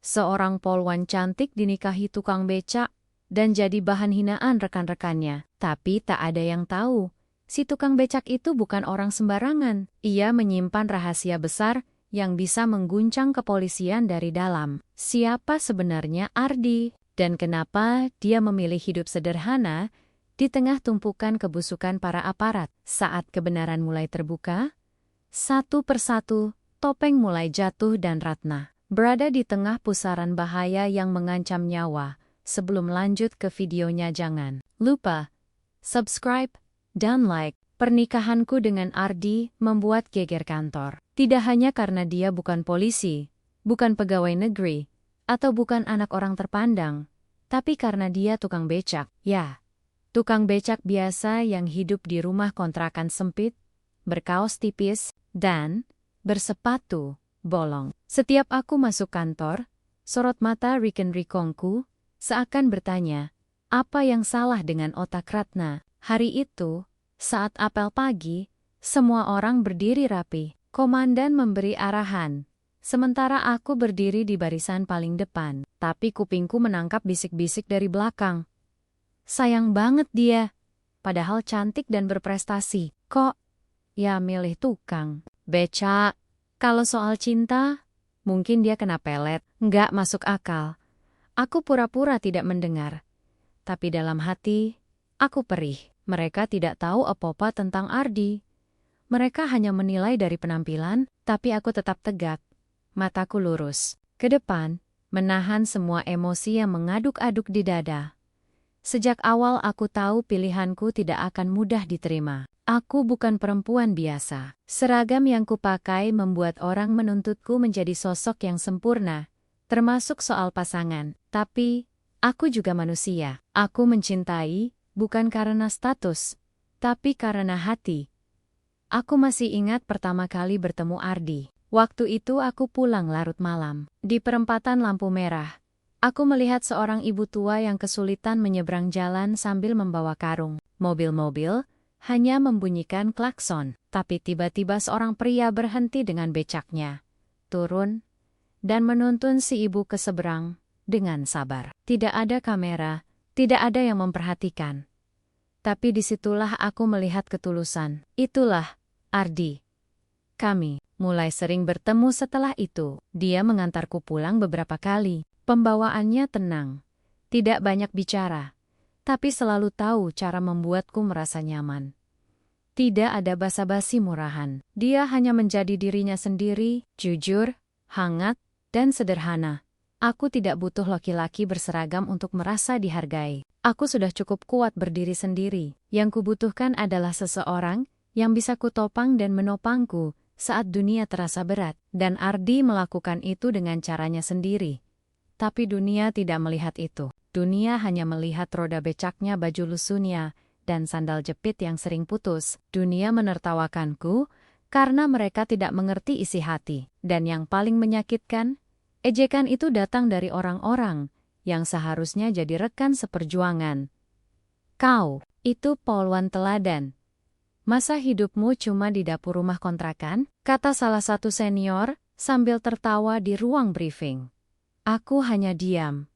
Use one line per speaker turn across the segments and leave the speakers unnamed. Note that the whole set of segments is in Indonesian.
Seorang polwan cantik dinikahi tukang becak dan jadi bahan hinaan rekan-rekannya. Tapi tak ada yang tahu, si tukang becak itu bukan orang sembarangan. Ia menyimpan rahasia besar yang bisa mengguncang kepolisian dari dalam. Siapa sebenarnya Ardi? Dan kenapa dia memilih hidup sederhana di tengah tumpukan kebusukan para aparat? Saat kebenaran mulai terbuka, satu persatu, topeng mulai jatuh dan Ratna berada di tengah pusaran bahaya yang mengancam nyawa. Sebelum lanjut ke videonya jangan lupa subscribe dan like. Pernikahanku dengan Ardi membuat geger kantor. Tidak hanya karena dia bukan polisi, bukan pegawai negeri, atau bukan anak orang terpandang, tapi karena dia tukang becak. Ya, tukang becak biasa yang hidup di rumah kontrakan sempit, berkaos tipis, dan bersepatu bolong. Setiap aku masuk kantor, sorot mata Riken-Rikongku seakan bertanya, apa yang salah dengan otak Ratna? Hari itu, saat apel pagi, semua orang berdiri rapi. Komandan memberi arahan, sementara aku berdiri di barisan paling depan. Tapi kupingku menangkap bisik-bisik dari belakang. Sayang banget dia, padahal cantik dan berprestasi. Kok ya milih tukang becak? Kalau soal cinta, mungkin dia kena pelet. Nggak masuk akal. Aku pura-pura tidak mendengar. Tapi dalam hati, aku perih. Mereka tidak tahu apa-apa tentang Ardi. Mereka hanya menilai dari penampilan, tapi aku tetap tegak. Mataku lurus ke depan, menahan semua emosi yang mengaduk-aduk di dada. Sejak awal aku tahu pilihanku tidak akan mudah diterima. Aku bukan perempuan biasa. Seragam yang kupakai membuat orang menuntutku menjadi sosok yang sempurna, termasuk soal pasangan. Tapi, aku juga manusia. Aku mencintai, bukan karena status, tapi karena hati. Aku masih ingat pertama kali bertemu Ardi. Waktu itu aku pulang larut malam. Di perempatan lampu merah, aku melihat seorang ibu tua yang kesulitan menyeberang jalan sambil membawa karung. Mobil-mobil hanya membunyikan klakson, tapi tiba-tiba seorang pria berhenti dengan becaknya, turun, dan menuntun si ibu ke seberang dengan sabar. Tidak ada kamera, tidak ada yang memperhatikan. Tapi disitulah aku melihat ketulusan. Itulah Ardi. Kami mulai sering bertemu setelah itu. Dia mengantarku pulang beberapa kali. Pembawaannya tenang, tidak banyak bicara, tapi selalu tahu cara membuatku merasa nyaman. Tidak ada basa-basi murahan. Dia hanya menjadi dirinya sendiri, jujur, hangat, dan sederhana. Aku tidak butuh laki-laki berseragam untuk merasa dihargai. Aku sudah cukup kuat berdiri sendiri. Yang kubutuhkan adalah seseorang yang bisa kutopang dan menopangku saat dunia terasa berat. Dan Ardi melakukan itu dengan caranya sendiri. Tapi dunia tidak melihat itu. Dunia hanya melihat roda becaknya, baju lusuhnya, dan sandal jepit yang sering putus. Dunia menertawakanku karena mereka tidak mengerti isi hati. Dan yang paling menyakitkan, ejekan itu datang dari orang-orang yang seharusnya jadi rekan seperjuangan. Kau, itu polwan teladan. Masa hidupmu cuma di dapur rumah kontrakan? Kata salah satu senior sambil tertawa di ruang briefing. Aku hanya diam.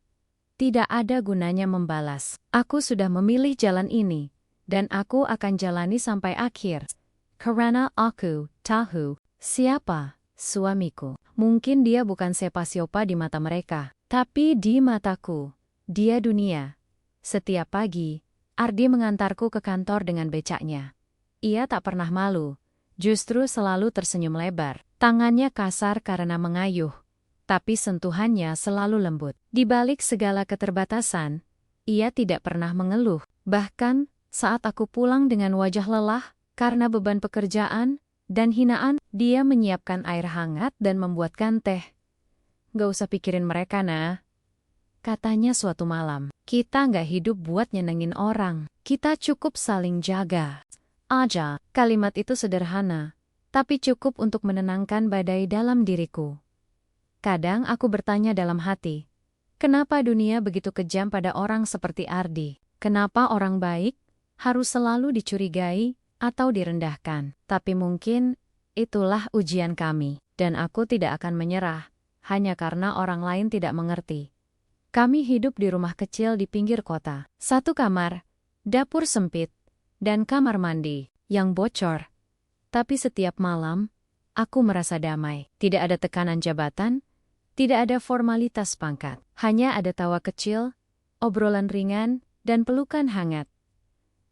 Tidak ada gunanya membalas. Aku sudah memilih jalan ini, dan aku akan jalani sampai akhir. Karena aku tahu siapa suamiku. Mungkin dia bukan sepa-siopa di mata mereka, tapi di mataku, dia dunia. Setiap pagi, Ardi mengantarku ke kantor dengan becaknya. Ia tak pernah malu, justru selalu tersenyum lebar. Tangannya kasar karena mengayuh, tapi sentuhannya selalu lembut. Di balik segala keterbatasan, ia tidak pernah mengeluh. Bahkan, saat aku pulang dengan wajah lelah karena beban pekerjaan dan hinaan, dia menyiapkan air hangat dan membuatkan teh. Gak usah pikirin mereka, nah. Katanya suatu malam, kita gak hidup buat nyenengin orang. Kita cukup saling jaga aja. Kalimat itu sederhana, tapi cukup untuk menenangkan badai dalam diriku. Kadang aku bertanya dalam hati, kenapa dunia begitu kejam pada orang seperti Ardi? Kenapa orang baik harus selalu dicurigai atau direndahkan? Tapi mungkin itulah ujian kami, dan aku tidak akan menyerah hanya karena orang lain tidak mengerti. Kami hidup di rumah kecil di pinggir kota. 1 kamar, dapur sempit, dan kamar mandi yang bocor. Tapi setiap malam, aku merasa damai. Tidak ada tekanan jabatan, tidak ada formalitas pangkat. Hanya ada tawa kecil, obrolan ringan, dan pelukan hangat.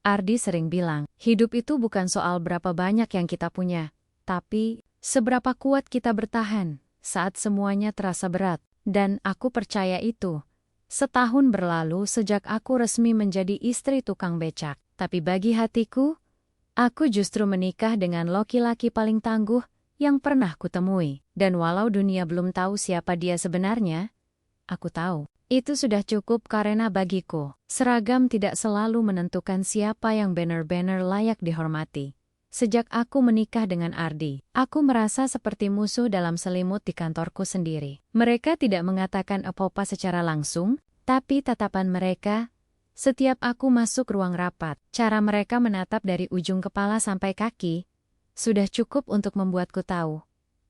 Ardi sering bilang, hidup itu bukan soal berapa banyak yang kita punya, tapi seberapa kuat kita bertahan saat semuanya terasa berat. Dan aku percaya itu. Setahun berlalu sejak aku resmi menjadi istri tukang becak. Tapi bagi hatiku, aku justru menikah dengan laki-laki paling tangguh yang pernah kutemui. Dan walau dunia belum tahu siapa dia sebenarnya, aku tahu. Itu sudah cukup karena bagiku, seragam tidak selalu menentukan siapa yang benar-benar layak dihormati. Sejak aku menikah dengan Ardi, aku merasa seperti musuh dalam selimut di kantorku sendiri. Mereka tidak mengatakan apa-apa secara langsung, tapi tatapan mereka, setiap aku masuk ruang rapat, cara mereka menatap dari ujung kepala sampai kaki, sudah cukup untuk membuatku tahu.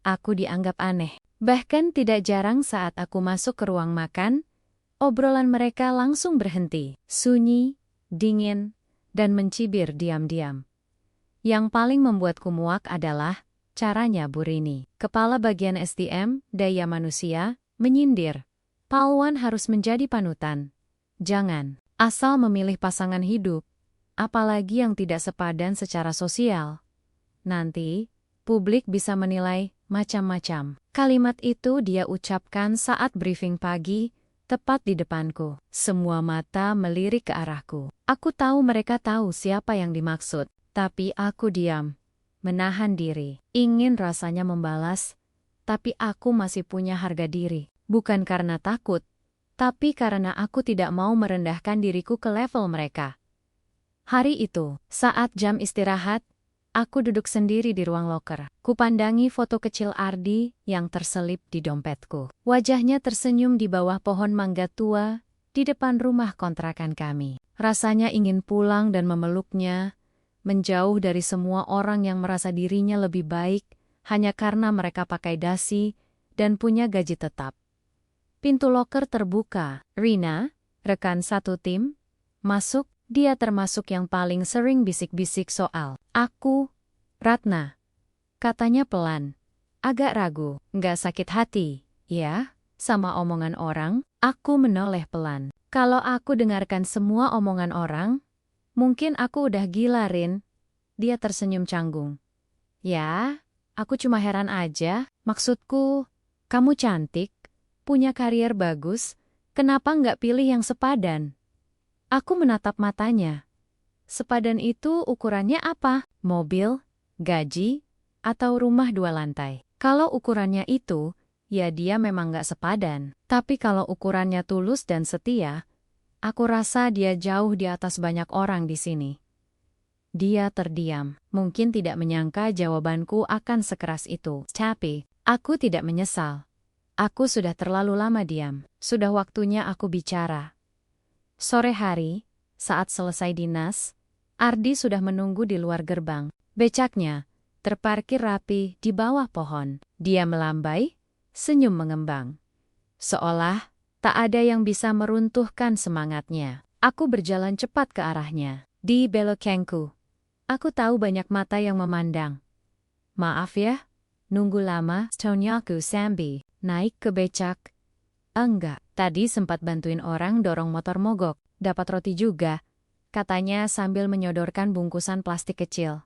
Aku dianggap aneh. Bahkan tidak jarang saat aku masuk ke ruang makan, obrolan mereka langsung berhenti, sunyi, dingin, dan mencibir diam-diam. Yang paling membuatku muak adalah caranya Bu Rini, kepala bagian SDM, daya manusia, menyindir. Pahlawan harus menjadi panutan. Jangan asal memilih pasangan hidup, apalagi yang tidak sepadan secara sosial. Nanti, publik bisa menilai macam-macam. Kalimat itu dia ucapkan saat briefing pagi, tepat di depanku. Semua mata melirik ke arahku. Aku tahu mereka tahu siapa yang dimaksud, tapi aku diam, menahan diri. Ingin rasanya membalas, tapi aku masih punya harga diri. Bukan karena takut, tapi karena aku tidak mau merendahkan diriku ke level mereka. Hari itu, saat jam istirahat, aku duduk sendiri di ruang loker. Kupandangi foto kecil Ardi yang terselip di dompetku. Wajahnya tersenyum di bawah pohon mangga tua di depan rumah kontrakan kami. Rasanya ingin pulang dan memeluknya, menjauh dari semua orang yang merasa dirinya lebih baik hanya karena mereka pakai dasi dan punya gaji tetap. Pintu loker terbuka. Rina, rekan satu tim, masuk. Dia termasuk yang paling sering bisik-bisik soal aku, Ratna. Katanya pelan, agak ragu, nggak sakit hati, ya? Sama omongan orang, aku menoleh pelan. Kalau aku dengarkan semua omongan orang, mungkin aku udah gila, Rin. Dia tersenyum canggung. Ya, aku cuma heran aja. Maksudku, kamu cantik, punya karier bagus, kenapa nggak pilih yang sepadan? Aku menatap matanya. Sepadan itu ukurannya apa? Mobil, gaji, atau rumah 2 lantai? Kalau ukurannya itu, ya dia memang nggak sepadan. Tapi kalau ukurannya tulus dan setia, aku rasa dia jauh di atas banyak orang di sini. Dia terdiam, mungkin tidak menyangka jawabanku akan sekeras itu. Tapi, aku tidak menyesal. Aku sudah terlalu lama diam, sudah waktunya aku bicara. Sore hari, saat selesai dinas, Ardi sudah menunggu di luar gerbang. Becaknya terparkir rapi di bawah pohon. Dia melambai, senyum mengembang. Seolah tak ada yang bisa meruntuhkan semangatnya. Aku berjalan cepat ke arahnya. Di belakangku, aku tahu banyak mata yang memandang. Maaf ya, nunggu lama. Tonyaku Sambi. Naik ke becak? Enggak, tadi sempat bantuin orang dorong motor mogok, dapat roti juga, katanya sambil menyodorkan bungkusan plastik kecil.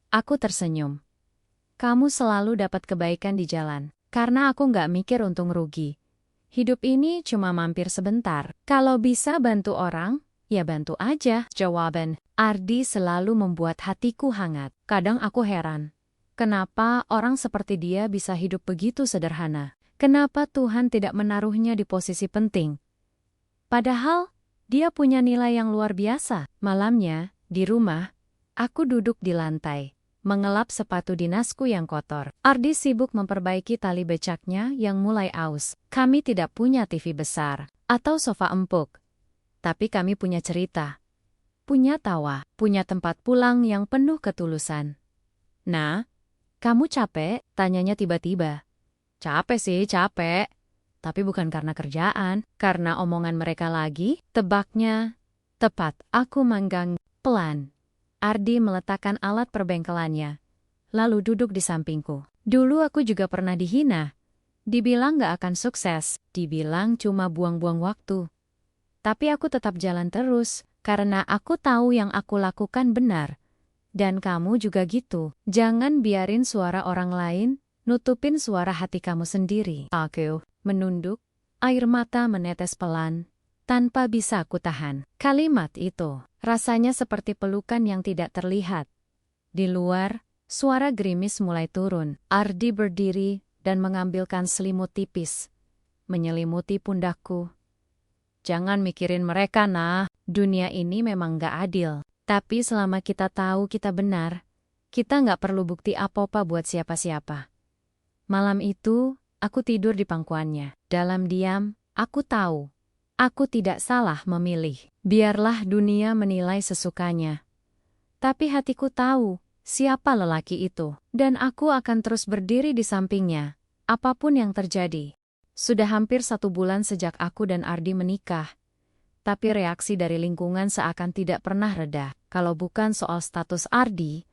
Aku tersenyum. Kamu selalu dapat kebaikan di jalan, karena aku nggak mikir untung rugi. Hidup ini cuma mampir sebentar, kalau bisa bantu orang, ya bantu aja. Jawaban Ardi selalu membuat hatiku hangat. Kadang aku heran. Kenapa orang seperti dia bisa hidup begitu sederhana? Kenapa Tuhan tidak menaruhnya di posisi penting? Padahal, dia punya nilai yang luar biasa. Malamnya, di rumah, aku duduk di lantai, mengelap sepatu dinasku yang kotor. Ardi sibuk memperbaiki tali becaknya yang mulai aus. Kami tidak punya TV besar, atau sofa empuk. Tapi kami punya cerita. Punya tawa, punya tempat pulang yang penuh ketulusan. Nah, kamu capek? Tanyanya tiba-tiba. Capek sih, capek. Tapi bukan karena kerjaan, karena omongan mereka lagi. Tebaknya, tepat, aku manggang pelan. Ardi meletakkan alat perbengkelannya, lalu duduk di sampingku. Dulu aku juga pernah dihina. Dibilang gak akan sukses, dibilang cuma buang-buang waktu. Tapi aku tetap jalan terus, karena aku tahu yang aku lakukan benar. Dan kamu juga gitu. Jangan biarin suara orang lain nutupin suara hati kamu sendiri. Aku menunduk, air mata menetes pelan, tanpa bisa aku tahan. Kalimat itu rasanya seperti pelukan yang tidak terlihat. Di luar, suara gerimis mulai turun. Ardi berdiri dan mengambilkan selimut tipis, menyelimuti pundakku. Jangan mikirin mereka, nah. Dunia ini memang gak adil. Tapi selama kita tahu kita benar, kita gak perlu bukti apa-apa buat siapa-siapa. Malam itu, aku tidur di pangkuannya. Dalam diam, aku tahu. Aku tidak salah memilih. Biarlah dunia menilai sesukanya. Tapi hatiku tahu siapa lelaki itu. Dan aku akan terus berdiri di sampingnya, apapun yang terjadi. Sudah hampir 1 bulan sejak aku dan Ardi menikah. Tapi reaksi dari lingkungan seakan tidak pernah reda. Kalau bukan soal status Ardi,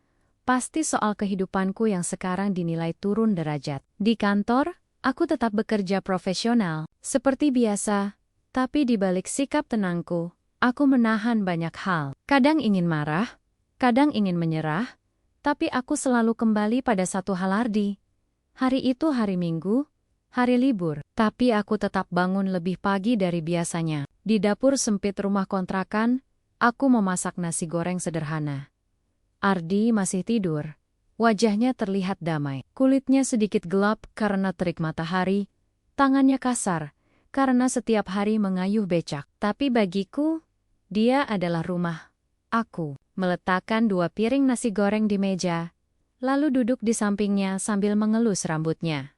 pasti soal kehidupanku yang sekarang dinilai turun derajat. Di kantor, aku tetap bekerja profesional, seperti biasa. Tapi di balik sikap tenangku, aku menahan banyak hal. Kadang ingin marah, kadang ingin menyerah, tapi aku selalu kembali pada satu hal Ardi. Hari itu hari Minggu, hari libur, tapi aku tetap bangun lebih pagi dari biasanya. Di dapur sempit rumah kontrakan, aku memasak nasi goreng sederhana. Ardi masih tidur. Wajahnya terlihat damai. Kulitnya sedikit gelap karena terik matahari. Tangannya kasar karena setiap hari mengayuh becak. Tapi bagiku, dia adalah rumah. Aku meletakkan 2 piring nasi goreng di meja, lalu duduk di sampingnya sambil mengelus rambutnya.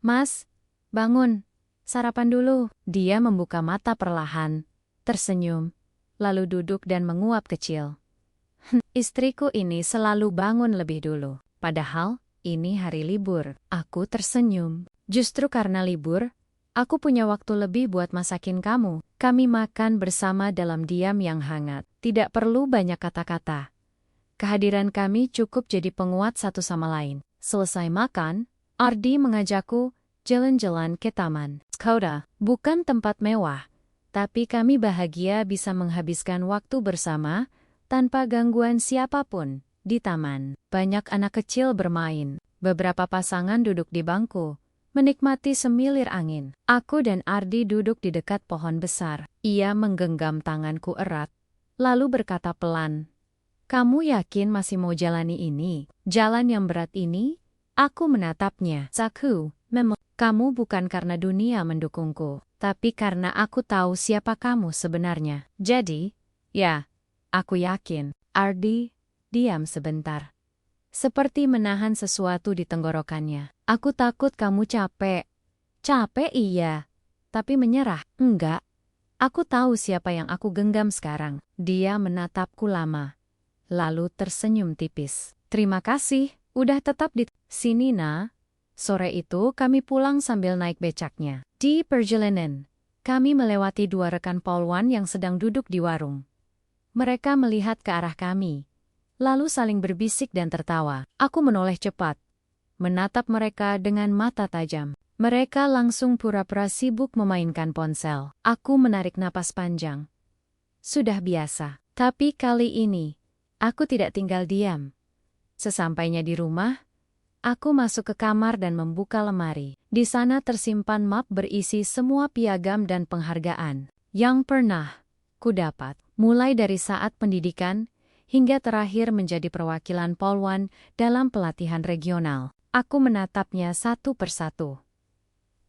Mas, bangun. Sarapan dulu. Dia membuka mata perlahan, tersenyum, lalu duduk dan menguap kecil. Istriku ini selalu bangun lebih dulu. Padahal, ini hari libur. Aku tersenyum. Justru karena libur, aku punya waktu lebih buat masakin kamu. Kami makan bersama dalam diam yang hangat. Tidak perlu banyak kata-kata. Kehadiran kami cukup jadi penguat satu sama lain. Selesai makan, Ardi mengajakku jalan-jalan ke taman. Skoda, bukan tempat mewah, tapi kami bahagia bisa menghabiskan waktu bersama tanpa gangguan siapapun. Di taman, banyak anak kecil bermain. Beberapa pasangan duduk di bangku, menikmati semilir angin. Aku dan Ardi duduk di dekat pohon besar. Ia menggenggam tanganku erat, lalu berkata pelan, "Kamu yakin masih mau jalani ini? Jalan yang berat ini?" Aku menatapnya. Saku, kamu bukan karena dunia mendukungku, tapi karena aku tahu siapa kamu sebenarnya. Jadi, ya, aku yakin. Ardi diam sebentar, seperti menahan sesuatu di tenggorokannya. Aku takut kamu capek. Capek iya, tapi menyerah enggak. Aku tahu siapa yang aku genggam sekarang. Dia menatapku lama, lalu tersenyum tipis. Terima kasih, udah tetap di sini, Nah. Sore itu kami pulang sambil naik becaknya. Di perjalanan, kami melewati 2 rekan polwan yang sedang duduk di warung. Mereka melihat ke arah kami, lalu saling berbisik dan tertawa. Aku menoleh cepat, menatap mereka dengan mata tajam. Mereka langsung pura-pura sibuk memainkan ponsel. Aku menarik napas panjang. Sudah biasa, tapi kali ini, aku tidak tinggal diam. Sesampainya di rumah, aku masuk ke kamar dan membuka lemari. Di sana tersimpan map berisi semua piagam dan penghargaan yang pernah ku dapat, mulai dari saat pendidikan hingga terakhir menjadi perwakilan polwan dalam pelatihan regional. Aku menatapnya satu persatu.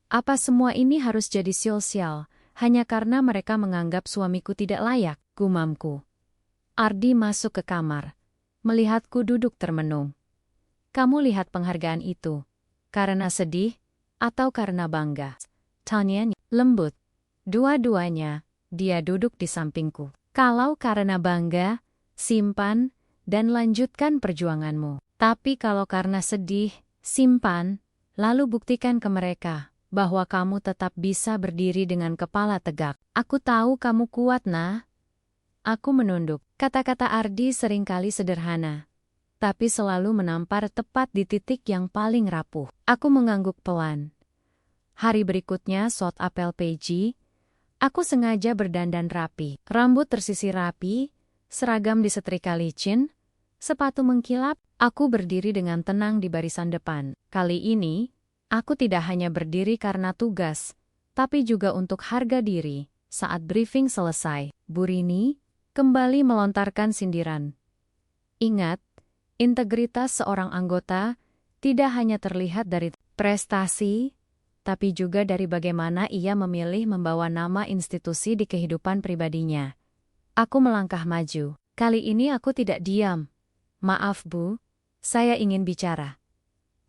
Apa semua ini harus jadi sia-sia hanya karena mereka menganggap suamiku tidak layak, gumamku. Ardi masuk ke kamar, melihatku duduk termenung. Kamu lihat penghargaan itu karena sedih atau karena bangga? Tanyanya lembut. Dua-duanya. Dia duduk di sampingku. Kalau karena bangga, simpan dan lanjutkan perjuanganmu. Tapi kalau karena sedih, simpan, lalu buktikan ke mereka bahwa kamu tetap bisa berdiri dengan kepala tegak. Aku tahu kamu kuat, nah. Aku menunduk. Kata-kata Ardi seringkali sederhana, tapi selalu menampar tepat di titik yang paling rapuh. Aku mengangguk pelan. Hari berikutnya shot apel Peji. Aku sengaja berdandan rapi. Rambut tersisir rapi, seragam disetrika licin, sepatu mengkilap. Aku berdiri dengan tenang di barisan depan. Kali ini, aku tidak hanya berdiri karena tugas, tapi juga untuk harga diri. Saat briefing selesai, Bu Rini kembali melontarkan sindiran. Ingat, integritas seorang anggota tidak hanya terlihat dari prestasi, tapi juga dari bagaimana ia memilih membawa nama institusi di kehidupan pribadinya. Aku melangkah maju. Kali ini aku tidak diam. Maaf, Bu, saya ingin bicara.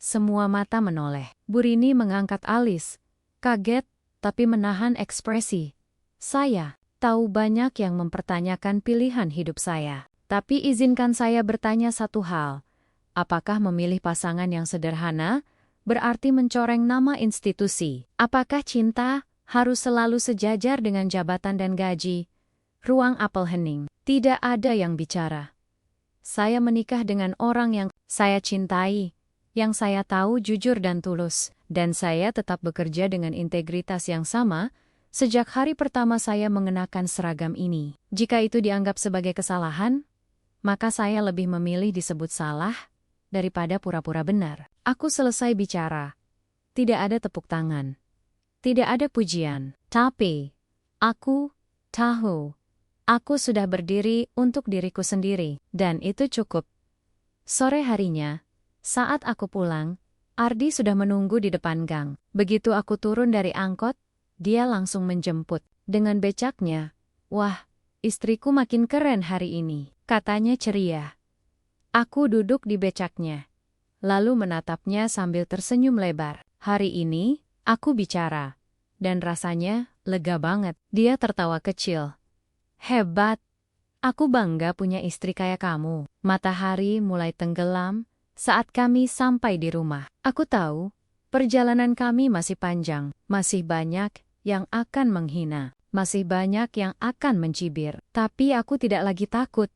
Semua mata menoleh. Bu Rini mengangkat alis, kaget, tapi menahan ekspresi. Saya tahu banyak yang mempertanyakan pilihan hidup saya. Tapi izinkan saya bertanya satu hal. Apakah memilih pasangan yang sederhana berarti mencoreng nama institusi? Apakah cinta harus selalu sejajar dengan jabatan dan gaji? Ruang apel hening. Tidak ada yang bicara. Saya menikah dengan orang yang saya cintai, yang saya tahu jujur dan tulus, dan saya tetap bekerja dengan integritas yang sama sejak hari pertama saya mengenakan seragam ini. Jika itu dianggap sebagai kesalahan, maka saya lebih memilih disebut salah daripada pura-pura benar. Aku selesai bicara. Tidak ada tepuk tangan. Tidak ada pujian. Tapi, aku tahu. Aku sudah berdiri untuk diriku sendiri, dan itu cukup. Sore harinya, saat aku pulang, Ardi sudah menunggu di depan gang. Begitu aku turun dari angkot, dia langsung menjemput. Dengan becaknya, "Wah, istriku makin keren hari ini," katanya ceria. Aku duduk di becaknya, lalu menatapnya sambil tersenyum lebar. Hari ini, aku bicara, dan rasanya lega banget. Dia tertawa kecil. Hebat, aku bangga punya istri kayak kamu. Matahari mulai tenggelam saat kami sampai di rumah. Aku tahu, perjalanan kami masih panjang, masih banyak yang akan menghina, masih banyak yang akan mencibir. Tapi aku tidak lagi takut,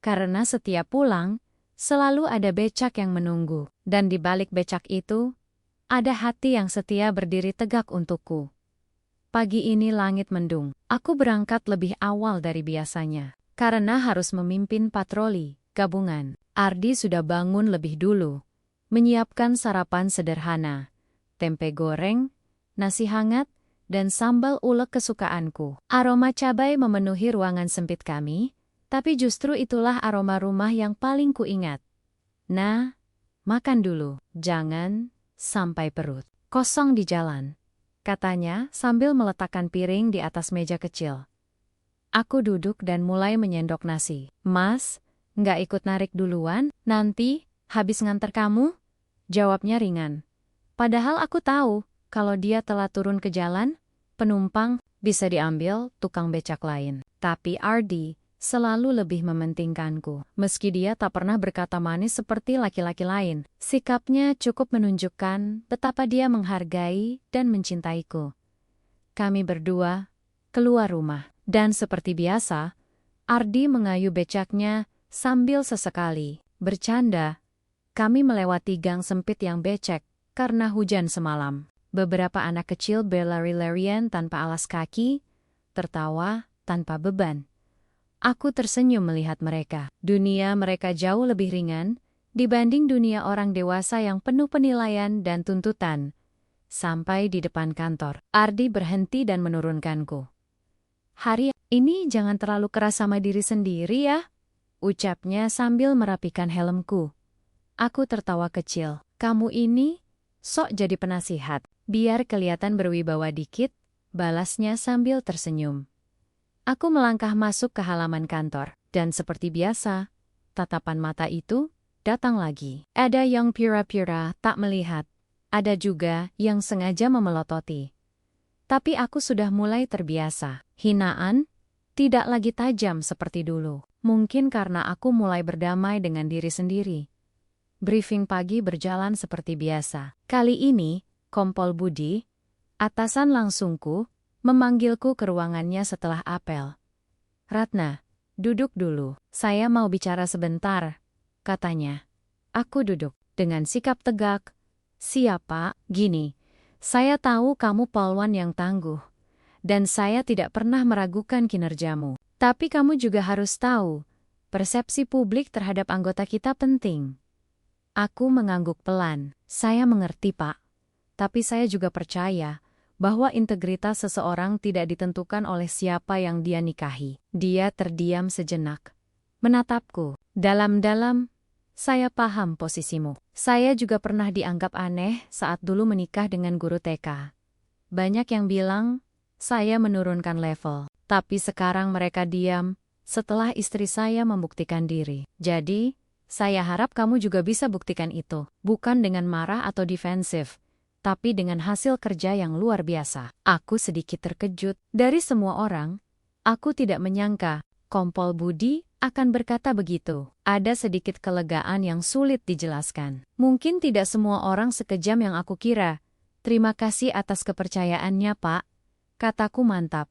karena setiap pulang, selalu ada becak yang menunggu. Dan di balik becak itu, ada hati yang setia berdiri tegak untukku. Pagi ini langit mendung. Aku berangkat lebih awal dari biasanya, karena harus memimpin patroli gabungan. Ardi sudah bangun lebih dulu, menyiapkan sarapan sederhana, tempe goreng, nasi hangat, dan sambal ulek kesukaanku. Aroma cabai memenuhi ruangan sempit kami, tapi justru itulah aroma rumah yang paling kuingat. Nah, makan dulu, jangan sampai perut kosong di jalan, katanya sambil meletakkan piring di atas meja kecil. Aku duduk dan mulai menyendok nasi. Mas, nggak ikut narik duluan, nanti habis nganter kamu? Jawabnya ringan. Padahal aku tahu, kalau dia telah turun ke jalan, penumpang bisa diambil tukang becak lain. Tapi Ardi selalu lebih mementingkanku. Meski dia tak pernah berkata manis seperti laki-laki lain, sikapnya cukup menunjukkan betapa dia menghargai dan mencintaiku. Kami berdua keluar rumah, dan seperti biasa, Ardi mengayu becaknya sambil sesekali bercanda. Kami melewati gang sempit yang becek karena hujan semalam. Beberapa anak kecil berlari-larian tanpa alas kaki, tertawa tanpa beban. Aku tersenyum melihat mereka. Dunia mereka jauh lebih ringan dibanding dunia orang dewasa yang penuh penilaian dan tuntutan. Sampai di depan kantor, Ardi berhenti dan menurunkanku. Hari ini jangan terlalu keras sama diri sendiri ya, ucapnya sambil merapikan helmku. Aku tertawa kecil. Kamu ini sok jadi penasihat, biar kelihatan berwibawa dikit, balasnya sambil tersenyum. Aku melangkah masuk ke halaman kantor, dan seperti biasa, tatapan mata itu datang lagi. Ada yang pura-pura tak melihat, ada juga yang sengaja memelototi. Tapi aku sudah mulai terbiasa. Hinaan tidak lagi tajam seperti dulu. Mungkin karena aku mulai berdamai dengan diri sendiri. Briefing pagi berjalan seperti biasa. Kali ini, Kompol Budi, atasan langsungku, memanggilku ke ruangannya setelah apel. "Ratna, duduk dulu. Saya mau bicara sebentar," katanya. Aku duduk dengan sikap tegak. "Siap, Pak. Gini, saya tahu kamu polwan yang tangguh, dan saya tidak pernah meragukan kinerjamu. Tapi kamu juga harus tahu, persepsi publik terhadap anggota kita penting." Aku mengangguk pelan. "Saya mengerti, Pak. Tapi saya juga percaya bahwa integritas seseorang tidak ditentukan oleh siapa yang dia nikahi." Dia terdiam sejenak, menatapku dalam-dalam. "Saya paham posisimu. Saya juga pernah dianggap aneh saat dulu menikah dengan guru TK. Banyak yang bilang saya menurunkan level. Tapi sekarang mereka diam setelah istri saya membuktikan diri. Jadi, saya harap kamu juga bisa buktikan itu. Bukan dengan marah atau defensif, tapi dengan hasil kerja yang luar biasa." Aku sedikit terkejut. Dari semua orang, aku tidak menyangka Kompol Budi akan berkata begitu. Ada sedikit kelegaan yang sulit dijelaskan. "Mungkin tidak semua orang sekejam yang aku kira. Terima kasih atas kepercayaannya, Pak," kataku mantap.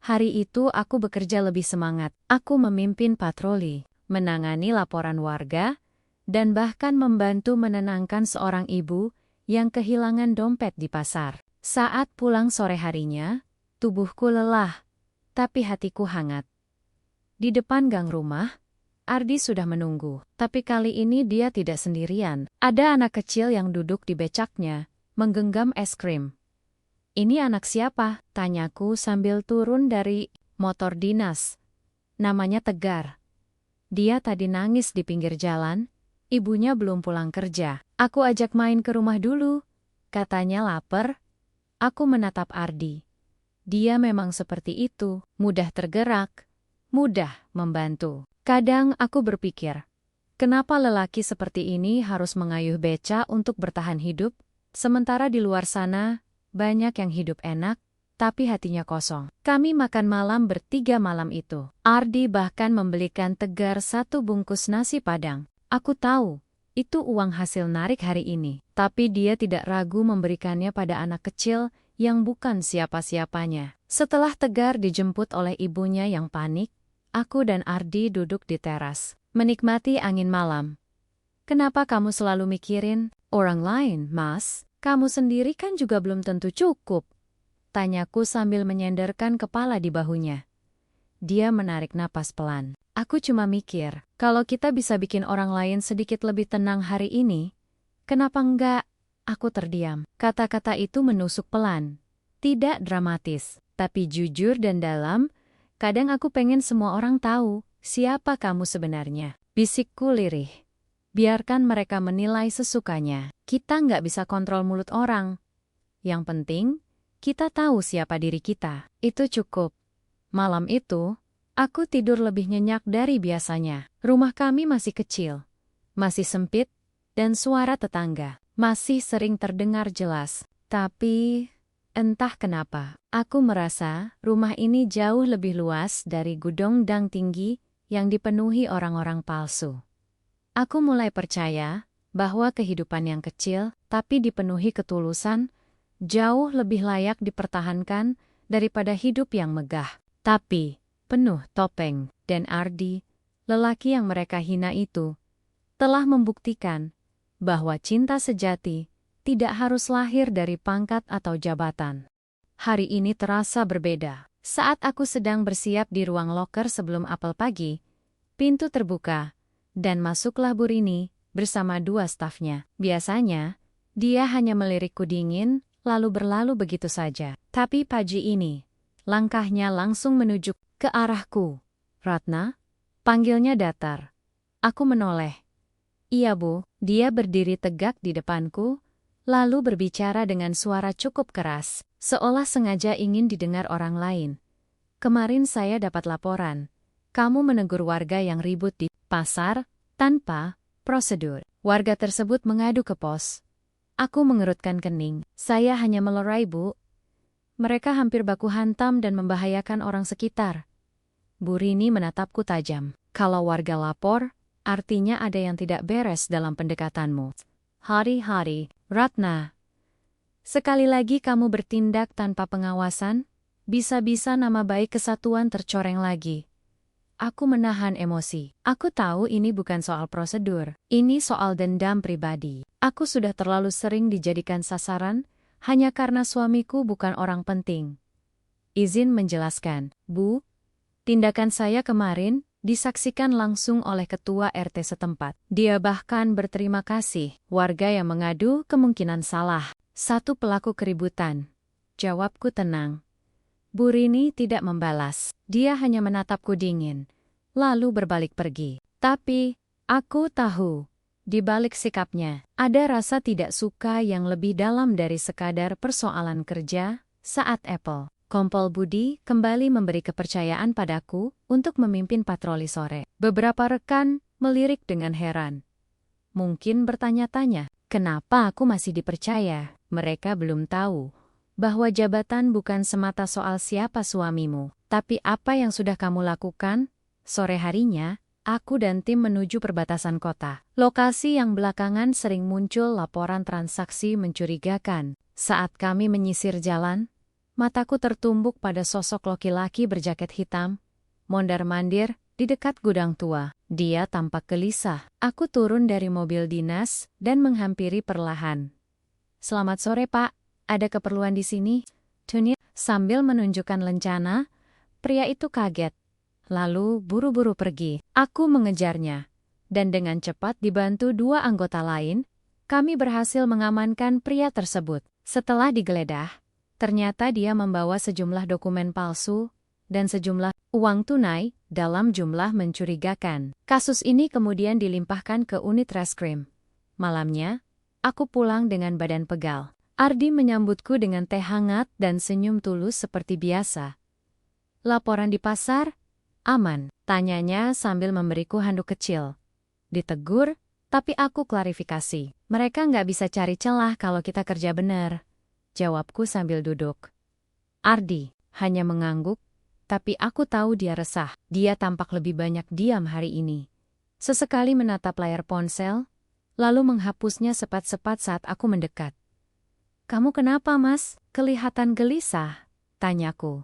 Hari itu aku bekerja lebih semangat. Aku memimpin patroli, menangani laporan warga, dan bahkan membantu menenangkan seorang ibu yang kehilangan dompet di pasar. Saat pulang sore harinya, tubuhku lelah, tapi hatiku hangat. Di depan gang rumah, Ardi sudah menunggu. Tapi kali ini dia tidak sendirian. Ada anak kecil yang duduk di becaknya, menggenggam es krim. "Ini anak siapa?" tanyaku sambil turun dari motor dinas. "Namanya Tegar. Dia tadi nangis di pinggir jalan, ibunya belum pulang kerja. Aku ajak main ke rumah dulu," katanya lapar. Aku menatap Ardi. Dia memang seperti itu, mudah tergerak, mudah membantu. Kadang aku berpikir, kenapa lelaki seperti ini harus mengayuh beca untuk bertahan hidup, sementara di luar sana banyak yang hidup enak, tapi hatinya kosong. Kami makan malam bertiga malam itu. Ardi bahkan membelikan Tegar 1 bungkus nasi Padang. Aku tahu, itu uang hasil narik hari ini. Tapi dia tidak ragu memberikannya pada anak kecil yang bukan siapa-siapanya. Setelah Tegar dijemput oleh ibunya yang panik, aku dan Ardi duduk di teras, menikmati angin malam. "Kenapa kamu selalu mikirin orang lain, Mas? Kamu sendiri kan juga belum tentu cukup," tanyaku sambil menyenderkan kepala di bahunya. Dia menarik napas pelan. "Aku cuma mikir, kalau kita bisa bikin orang lain sedikit lebih tenang hari ini, kenapa enggak?" Aku terdiam. Kata-kata itu menusuk pelan. Tidak dramatis, tapi jujur dan dalam. "Kadang aku pengen semua orang tahu siapa kamu sebenarnya," bisikku lirih. "Biarkan mereka menilai sesukanya. Kita nggak bisa kontrol mulut orang. Yang penting, kita tahu siapa diri kita. Itu cukup." Malam itu, aku tidur lebih nyenyak dari biasanya. Rumah kami masih kecil, masih sempit, dan suara tetangga masih sering terdengar jelas. Tapi, entah kenapa, aku merasa rumah ini jauh lebih luas dari gudang dang tinggi yang dipenuhi orang-orang palsu. Aku mulai percaya bahwa kehidupan yang kecil tapi dipenuhi ketulusan jauh lebih layak dipertahankan daripada hidup yang megah, tapi penuh topeng. Dan Ardi, lelaki yang mereka hina itu, telah membuktikan bahwa cinta sejati tidak harus lahir dari pangkat atau jabatan. Hari ini terasa berbeda. Saat aku sedang bersiap di ruang loker sebelum apel pagi, pintu terbuka, dan masuklah Bu Rini bersama 2 stafnya. Biasanya, dia hanya melirikku dingin, lalu berlalu begitu saja. Tapi pagi ini, langkahnya langsung menuju ke arahku. "Ratna?" panggilnya datar. Aku menoleh. "Iya, Bu." Dia berdiri tegak di depanku, lalu berbicara dengan suara cukup keras, seolah sengaja ingin didengar orang lain. "Kemarin saya dapat laporan. Kamu menegur warga yang ribut di pasar tanpa prosedur. Warga tersebut mengadu ke pos." Aku mengerutkan kening. "Saya hanya melerai, Bu. Mereka hampir baku hantam dan membahayakan orang sekitar." Bu Rini menatapku tajam. "Kalau warga lapor, artinya ada yang tidak beres dalam pendekatanmu. Hari-hari, Ratna. Sekali lagi kamu bertindak tanpa pengawasan, bisa-bisa nama baik kesatuan tercoreng lagi. Aku menahan emosi. Aku tahu ini bukan soal prosedur. Ini soal dendam pribadi. Aku sudah terlalu sering dijadikan sasaran, hanya karena suamiku bukan orang penting. Izin menjelaskan, Bu. Tindakan saya kemarin disaksikan langsung oleh ketua RT setempat. Dia bahkan berterima kasih. Warga yang mengadu kemungkinan salah. Satu pelaku keributan. Jawabku tenang. Bu Rini tidak membalas. Dia hanya menatapku dingin, lalu berbalik pergi. Tapi, aku tahu, di balik sikapnya, ada rasa tidak suka yang lebih dalam dari sekadar persoalan kerja. Saat Apple Kompol Budi kembali memberi kepercayaan padaku untuk memimpin patroli sore. Beberapa rekan melirik dengan heran. Mungkin bertanya-tanya, kenapa aku masih dipercaya? Mereka belum tahu bahwa jabatan bukan semata soal siapa suamimu, tapi apa yang sudah kamu lakukan. Sore harinya, aku dan tim menuju perbatasan kota. Lokasi yang belakangan sering muncul laporan transaksi mencurigakan. Saat kami menyisir jalan, mataku tertumbuk pada sosok laki-laki berjaket hitam, mondar-mandir di dekat gudang tua. Dia tampak gelisah. Aku turun dari mobil dinas dan menghampiri perlahan. Selamat sore, Pak. Ada keperluan di sini? Tunia sambil menunjukkan lencana. Pria itu kaget. Lalu buru-buru pergi. Aku mengejarnya. Dan dengan cepat dibantu dua anggota lain, kami berhasil mengamankan pria tersebut. Setelah digeledah, ternyata dia membawa sejumlah dokumen palsu dan sejumlah uang tunai dalam jumlah mencurigakan. Kasus ini kemudian dilimpahkan ke unit reskrim. Malamnya, aku pulang dengan badan pegal. Ardi menyambutku dengan teh hangat dan senyum tulus seperti biasa. Laporan di pasar? Aman, tanyanya sambil memberiku handuk kecil. Ditegur, tapi aku klarifikasi. Mereka nggak bisa cari celah kalau kita kerja benar. Jawabku sambil duduk. Ardi hanya mengangguk, tapi aku tahu dia resah. Dia tampak lebih banyak diam hari ini. Sesekali menatap layar ponsel, lalu menghapusnya cepat-cepat saat aku mendekat. Kamu kenapa, Mas? Kelihatan gelisah, tanyaku.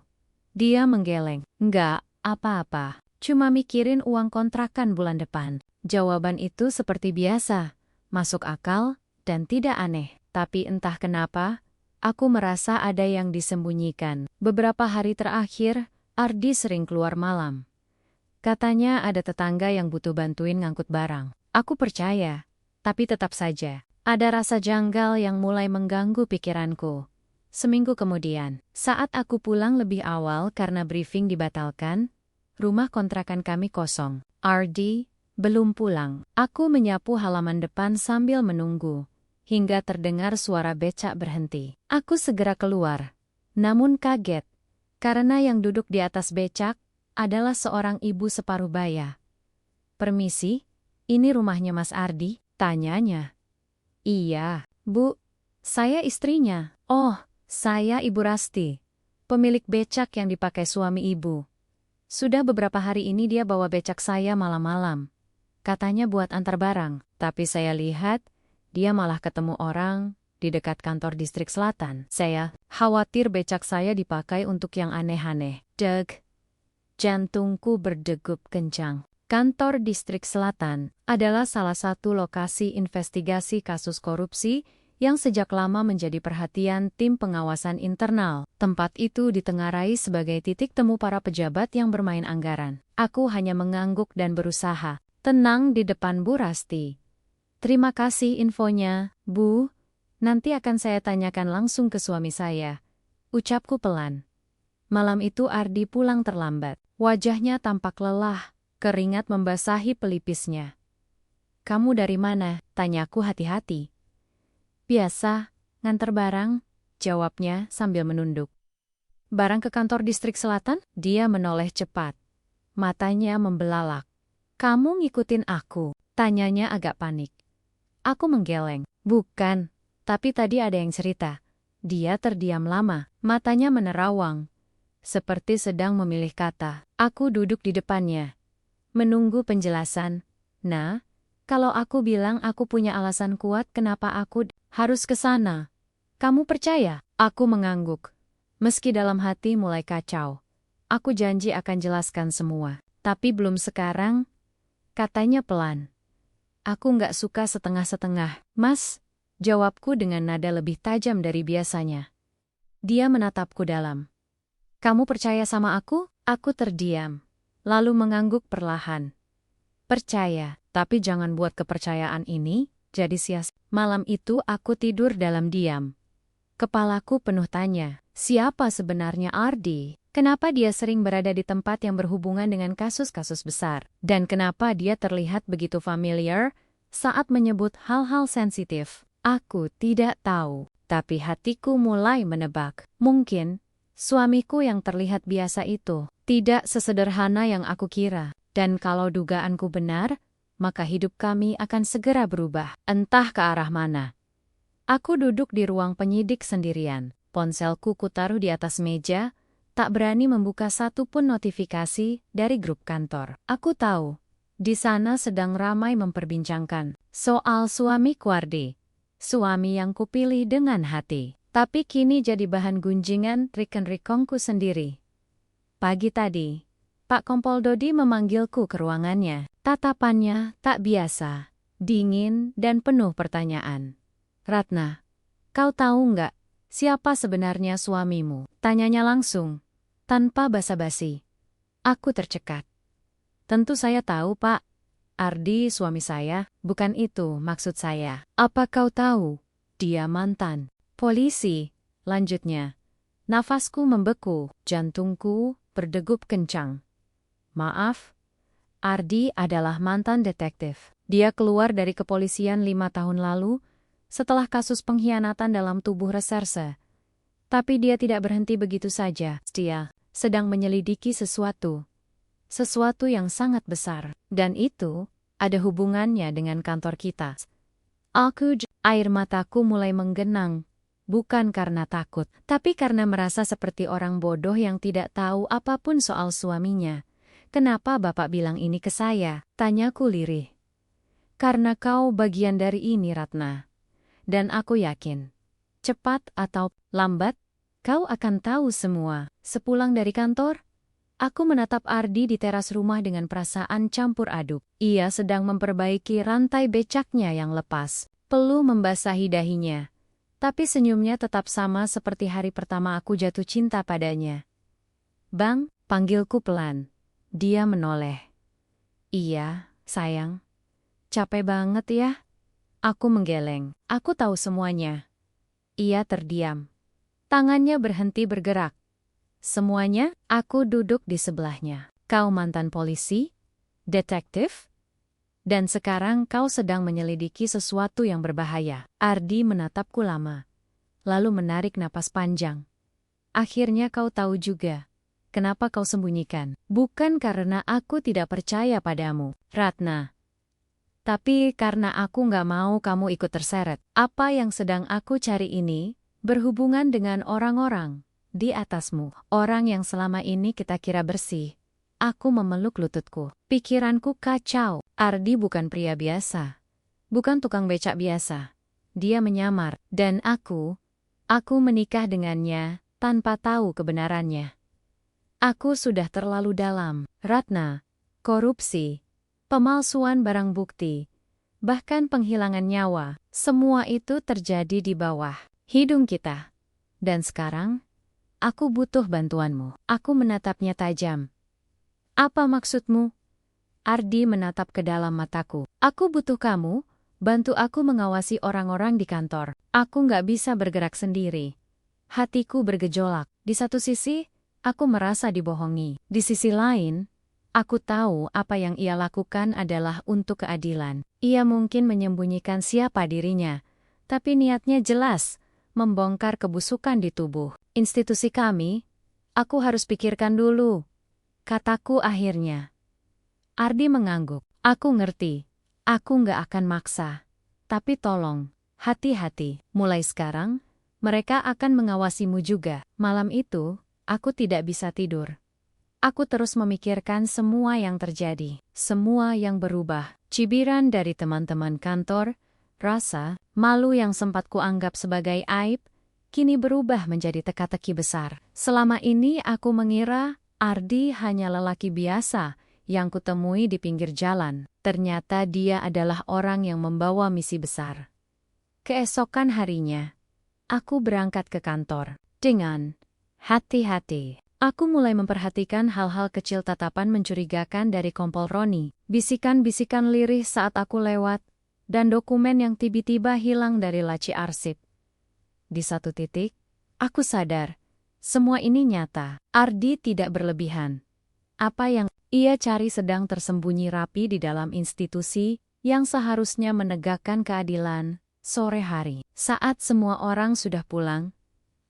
Dia menggeleng. Enggak, apa-apa. Cuma mikirin uang kontrakan bulan depan. Jawaban itu seperti biasa, masuk akal, dan tidak aneh. Tapi entah kenapa, aku merasa ada yang disembunyikan. Beberapa hari terakhir, Ardi sering keluar malam. Katanya ada tetangga yang butuh bantuin ngangkut barang. Aku percaya, tapi tetap saja, ada rasa janggal yang mulai mengganggu pikiranku. Seminggu kemudian, saat aku pulang lebih awal karena briefing dibatalkan, rumah kontrakan kami kosong. Ardi belum pulang. Aku menyapu halaman depan sambil menunggu, hingga terdengar suara becak berhenti. Aku segera keluar, namun kaget, karena yang duduk di atas becak adalah seorang ibu separuh baya. Permisi, ini rumahnya Mas Ardi? Tanyanya. Iya, Bu. Saya istrinya. Oh, saya Ibu Rasti, pemilik becak yang dipakai suami Ibu. Sudah beberapa hari ini dia bawa becak saya malam-malam. Katanya buat antar barang, tapi saya lihat dia malah ketemu orang di dekat kantor distrik selatan. Saya khawatir becak saya dipakai untuk yang aneh-aneh. Deg. Jantungku berdegup kencang. Kantor distrik selatan adalah salah satu lokasi investigasi kasus korupsi yang sejak lama menjadi perhatian tim pengawasan internal. Tempat itu ditengarai sebagai titik temu para pejabat yang bermain anggaran. Aku hanya mengangguk dan berusaha tenang di depan Bu Rasti. Terima kasih infonya, Bu. Nanti akan saya tanyakan langsung ke suami saya. Ucapku pelan. Malam itu Ardi pulang terlambat. Wajahnya tampak lelah, keringat membasahi pelipisnya. Kamu dari mana? Tanyaku hati-hati. Biasa, nganter barang, jawabnya sambil menunduk. Barang ke kantor distrik selatan? Dia menoleh cepat. Matanya membelalak. Kamu ngikutin aku? Tanyanya agak panik. Aku menggeleng. Bukan, tapi tadi ada yang cerita. Dia terdiam lama, matanya menerawang, seperti sedang memilih kata. Aku duduk di depannya, menunggu penjelasan, Nah, kalau aku bilang aku punya alasan kuat kenapa aku harus ke sana, kamu percaya? Aku mengangguk. Meski dalam hati mulai kacau. Aku janji akan jelaskan semua. Tapi belum sekarang, katanya pelan. Aku nggak suka setengah-setengah, Mas. Jawabku dengan nada lebih tajam dari biasanya. Dia menatapku dalam. Kamu percaya sama aku? Aku terdiam. Lalu mengangguk perlahan. Percaya, tapi jangan buat kepercayaan ini jadi sia-sia. Malam itu aku tidur dalam diam. Kepalaku penuh tanya, siapa sebenarnya Ardi? Kenapa dia sering berada di tempat yang berhubungan dengan kasus-kasus besar? Dan kenapa dia terlihat begitu familiar saat menyebut hal-hal sensitif? Aku tidak tahu, tapi hatiku mulai menebak. Mungkin, suamiku yang terlihat biasa itu tidak sesederhana yang aku kira. Dan kalau dugaanku benar, maka hidup kami akan segera berubah, entah ke arah mana. Aku duduk di ruang penyidik sendirian. Ponselku kutaruh di atas meja, tak berani membuka satupun notifikasi dari grup kantor. Aku tahu, di sana sedang ramai memperbincangkan soal suami Ardi. Suami yang kupilih dengan hati. Tapi kini jadi bahan gunjingan rekan-rekanku sendiri. Pagi tadi, Pak Kompol Dodi memanggilku ke ruangannya. Tatapannya tak biasa, dingin dan penuh pertanyaan. Ratna, kau tahu nggak siapa sebenarnya suamimu? Tanyanya langsung, tanpa basa-basi. Aku tercekat. Tentu saya tahu, Pak. Ardi suami saya, bukan itu maksud saya. Apa kau tahu? Dia mantan polisi, lanjutnya. Nafasku membeku, jantungku berdegup kencang. Maaf, Ardi adalah mantan detektif. Dia keluar dari kepolisian 5 tahun lalu, setelah kasus pengkhianatan dalam tubuh reserse. Tapi dia tidak berhenti begitu saja. Dia sedang menyelidiki sesuatu. Sesuatu yang sangat besar. Dan itu ada hubungannya dengan kantor kita. Air mataku mulai menggenang. Bukan karena takut, tapi karena merasa seperti orang bodoh yang tidak tahu apapun soal suaminya. Kenapa Bapak bilang ini ke saya? Tanyaku lirih. Karena kau bagian dari ini, Ratna. Dan aku yakin, cepat atau lambat, kau akan tahu semua. Sepulang dari kantor, aku menatap Ardi di teras rumah dengan perasaan campur aduk. Ia sedang memperbaiki rantai becaknya yang lepas. Peluh membasahi dahinya. Tapi senyumnya tetap sama seperti hari pertama aku jatuh cinta padanya. Bang, panggilku pelan. Dia menoleh. Iya, sayang. Capek banget ya? Aku menggeleng. Aku tahu semuanya. Ia terdiam. Tangannya berhenti bergerak. Semuanya, aku duduk di sebelahnya. Kau mantan polisi? Detektif? Dan sekarang kau sedang menyelidiki sesuatu yang berbahaya. Ardi menatapku lama. Lalu menarik napas panjang. Akhirnya kau tahu juga. Kenapa kau sembunyikan? Bukan karena aku tidak percaya padamu, Ratna. Tapi karena aku nggak mau kamu ikut terseret. Apa yang sedang aku cari ini berhubungan dengan orang-orang di atasmu. Orang yang selama ini kita kira bersih. Aku memeluk lututku. Pikiranku kacau. Ardi bukan pria biasa. Bukan tukang becak biasa. Dia menyamar. Dan aku menikah dengannya tanpa tahu kebenarannya. Aku sudah terlalu dalam. Ratna, korupsi, pemalsuan barang bukti, bahkan penghilangan nyawa, semua itu terjadi di bawah hidung kita. Dan sekarang, aku butuh bantuanmu. Aku menatapnya tajam. Apa maksudmu? Ardi menatap ke dalam mataku. Aku butuh kamu, bantu aku mengawasi orang-orang di kantor. Aku nggak bisa bergerak sendiri. Hatiku bergejolak. Di satu sisi, aku merasa dibohongi. Di sisi lain, aku tahu apa yang ia lakukan adalah untuk keadilan. Ia mungkin menyembunyikan siapa dirinya, tapi niatnya jelas, membongkar kebusukan di tubuh institusi kami. Aku harus pikirkan dulu, kataku akhirnya. Ardi mengangguk. Aku ngerti. Aku nggak akan maksa. Tapi tolong, hati-hati. Mulai sekarang, mereka akan mengawasimu juga. Malam itu, aku tidak bisa tidur. Aku terus memikirkan semua yang terjadi, semua yang berubah. cibiran dari teman-teman kantor, rasa malu yang sempat kuanggap sebagai aib, kini berubah menjadi teka-teki besar. Selama ini aku mengira Ardi hanya lelaki biasa yang kutemui di pinggir jalan. Ternyata dia adalah orang yang membawa misi besar. Keesokan harinya, aku berangkat ke kantor. Dengan hati-hati, aku mulai memperhatikan hal-hal kecil tatapan mencurigakan dari kompol Roni. Bisikan-bisikan lirih saat aku lewat, dan dokumen yang tiba-tiba hilang dari laci arsip. Di satu titik, aku sadar, semua ini nyata. Ardi tidak berlebihan. Apa yang ia cari sedang tersembunyi rapi di dalam institusi yang seharusnya menegakkan keadilan. Sore hari, saat semua orang sudah pulang,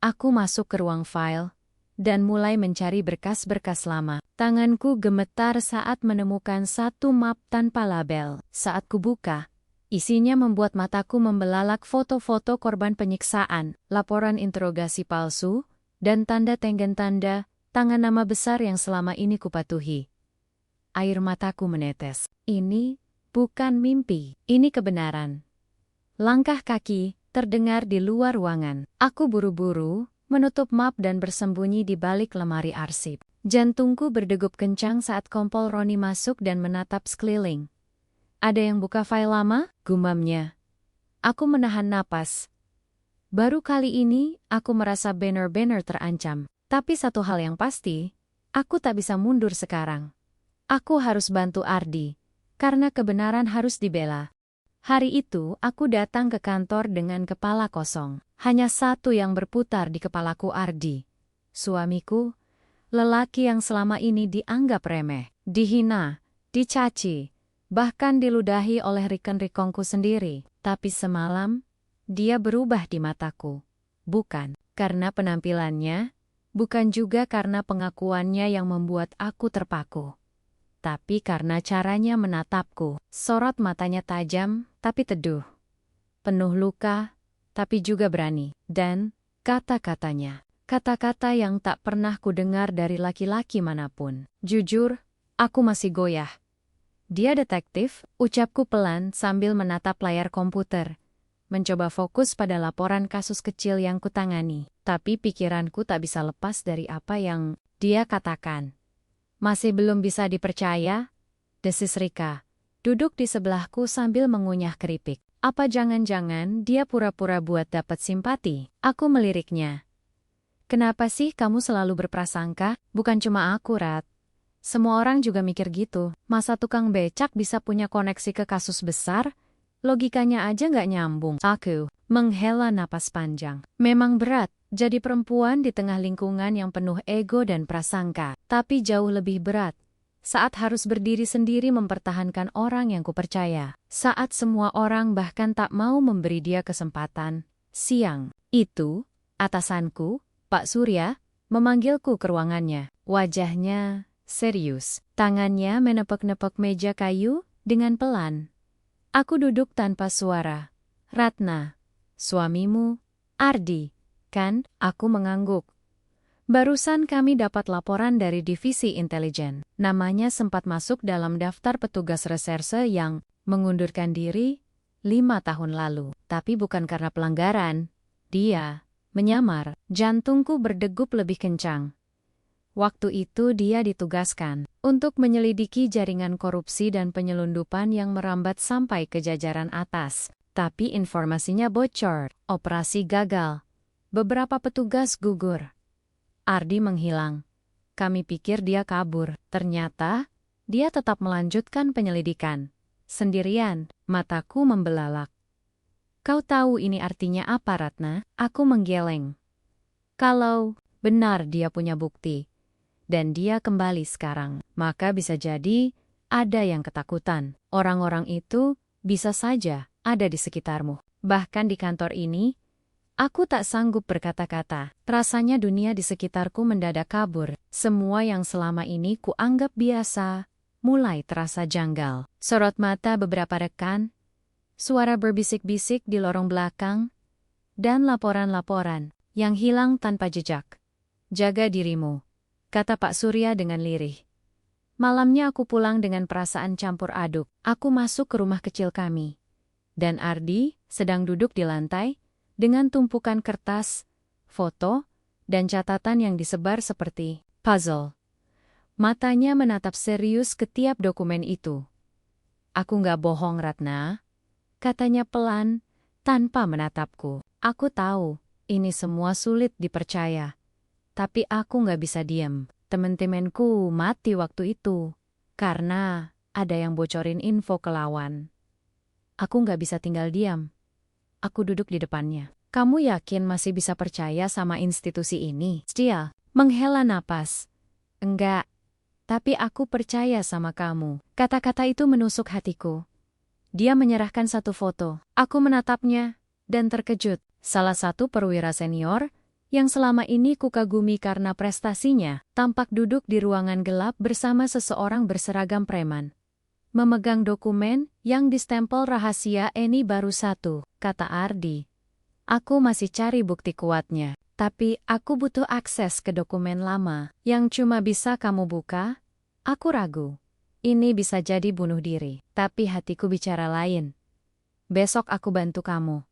aku masuk ke ruang file dan mulai mencari berkas-berkas lama. Tanganku gemetar saat menemukan satu map tanpa label. Saat kubuka, isinya membuat mataku membelalak: foto-foto korban penyiksaan, laporan interogasi palsu, dan tanda tenggen-tanda tangan nama besar yang selama ini kupatuhi. Air mataku menetes. Ini bukan mimpi, ini kebenaran. Langkah kaki terdengar di luar ruangan. Aku buru-buru menutup map dan bersembunyi di balik lemari arsip. Jantungku berdegup kencang saat kompol Roni masuk dan menatap sekeliling. Ada yang buka file lama? Gumamnya. Aku menahan napas. Baru kali ini aku merasa benar-benar terancam. Tapi satu hal yang pasti, aku tak bisa mundur sekarang. Aku harus bantu Ardi, karena kebenaran harus dibela. Hari itu, aku datang ke kantor dengan kepala kosong. Hanya satu yang berputar di kepalaku: Ardi. Suamiku, lelaki yang selama ini dianggap remeh, dihina, dicaci, bahkan diludahi oleh rekan-rekanku sendiri. Tapi semalam, dia berubah di mataku. Bukan karena penampilannya, bukan juga karena pengakuannya yang membuat aku terpaku. Tapi karena caranya menatapku. Sorot matanya tajam, tapi teduh. Penuh luka, tapi juga berani. Dan kata-katanya, kata-kata yang tak pernah kudengar dari laki-laki manapun. Jujur, aku masih goyah. Dia detektif, ucapku pelan sambil menatap layar komputer. Mencoba fokus pada laporan kasus kecil yang kutangani. Tapi pikiranku tak bisa lepas dari apa yang dia katakan. Masih belum bisa dipercaya? Desis Rika, duduk di sebelahku sambil mengunyah keripik. Apa jangan-jangan dia pura-pura buat dapat simpati? Aku meliriknya. Kenapa sih kamu selalu berprasangka? Bukan cuma aku, Rat. Semua orang juga mikir gitu. Masa tukang becak bisa punya koneksi ke kasus besar? Logikanya aja nggak nyambung. Aku menghela napas panjang. Memang berat jadi perempuan di tengah lingkungan yang penuh ego dan prasangka. Tapi jauh lebih berat saat harus berdiri sendiri mempertahankan orang yang kupercaya. Saat semua orang bahkan tak mau memberi dia kesempatan. Siang itu, atasanku, Pak Surya, memanggilku ke ruangannya. Wajahnya serius. Tangannya menepek-nepek meja kayu dengan pelan. Aku duduk tanpa suara. Ratna, suamimu, Ardi, kan? Aku mengangguk. Barusan kami dapat laporan dari divisi intelijen. Namanya sempat masuk dalam daftar petugas reserse yang mengundurkan diri 5 tahun lalu. Tapi bukan karena pelanggaran. Dia menyamar. Jantungku berdegup lebih kencang. Waktu itu dia ditugaskan untuk menyelidiki jaringan korupsi dan penyelundupan yang merambat sampai ke jajaran atas. Tapi informasinya bocor, operasi gagal. Beberapa petugas gugur. Ardi menghilang. Kami pikir dia kabur. Ternyata, dia tetap melanjutkan penyelidikan. Sendirian, mataku membelalak. Kau tahu ini artinya apa, Ratna? Aku menggeleng. Kalau benar dia punya bukti, dan dia kembali sekarang, maka bisa jadi ada yang ketakutan. Orang-orang itu bisa saja ada di sekitarmu. Bahkan di kantor ini, aku tak sanggup berkata-kata. Rasanya dunia di sekitarku mendadak kabur. Semua yang selama ini kuanggap biasa, mulai terasa janggal. Sorot mata beberapa rekan, suara berbisik-bisik di lorong belakang, dan laporan-laporan yang hilang tanpa jejak. Jaga dirimu, kata Pak Surya dengan lirih. Malamnya aku pulang dengan perasaan campur aduk. Aku masuk ke rumah kecil kami. Dan Ardi sedang duduk di lantai dengan tumpukan kertas, foto, dan catatan yang disebar seperti puzzle. Matanya menatap serius ke tiap dokumen itu. Aku nggak bohong, Ratna, katanya pelan, tanpa menatapku. Aku tahu, ini semua sulit dipercaya. Tapi aku nggak bisa diam. Temen-temenku mati waktu itu, karena ada yang bocorin info ke lawan. Aku nggak bisa tinggal diam. Aku duduk di depannya. Kamu yakin masih bisa percaya sama institusi ini? Dia menghela napas. Enggak, tapi aku percaya sama kamu. Kata-kata itu menusuk hatiku. Dia menyerahkan satu foto. Aku menatapnya dan terkejut. Salah satu perwira senior yang selama ini kukagumi karena prestasinya, tampak duduk di ruangan gelap bersama seseorang berseragam preman. Memegang dokumen yang distempel rahasia ini baru satu, kata Ardi. Aku masih cari bukti kuatnya, tapi aku butuh akses ke dokumen lama yang cuma bisa kamu buka. Aku ragu. Ini bisa jadi bunuh diri, tapi hatiku bicara lain. Besok aku bantu kamu.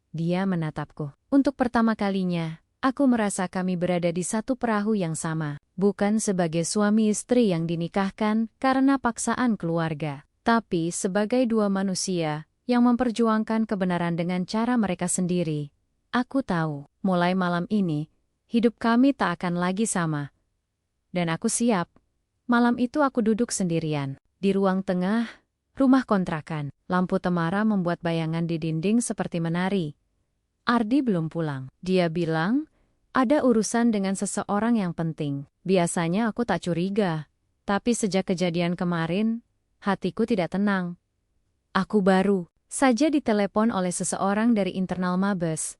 Dia menatapku. Untuk pertama kalinya, aku merasa kami berada di satu perahu yang sama, bukan sebagai suami istri yang dinikahkan karena paksaan keluarga, tapi sebagai dua manusia yang memperjuangkan kebenaran dengan cara mereka sendiri. Aku tahu, mulai malam ini, hidup kami tak akan lagi sama. Dan aku siap. Malam itu aku duduk sendirian, di ruang tengah, rumah kontrakan. Lampu temara membuat bayangan di dinding seperti menari. Ardi belum pulang. Dia bilang, ada urusan dengan seseorang yang penting. Biasanya aku tak curiga. Tapi sejak kejadian kemarin, hatiku tidak tenang. Aku baru saja ditelepon oleh seseorang dari internal Mabes.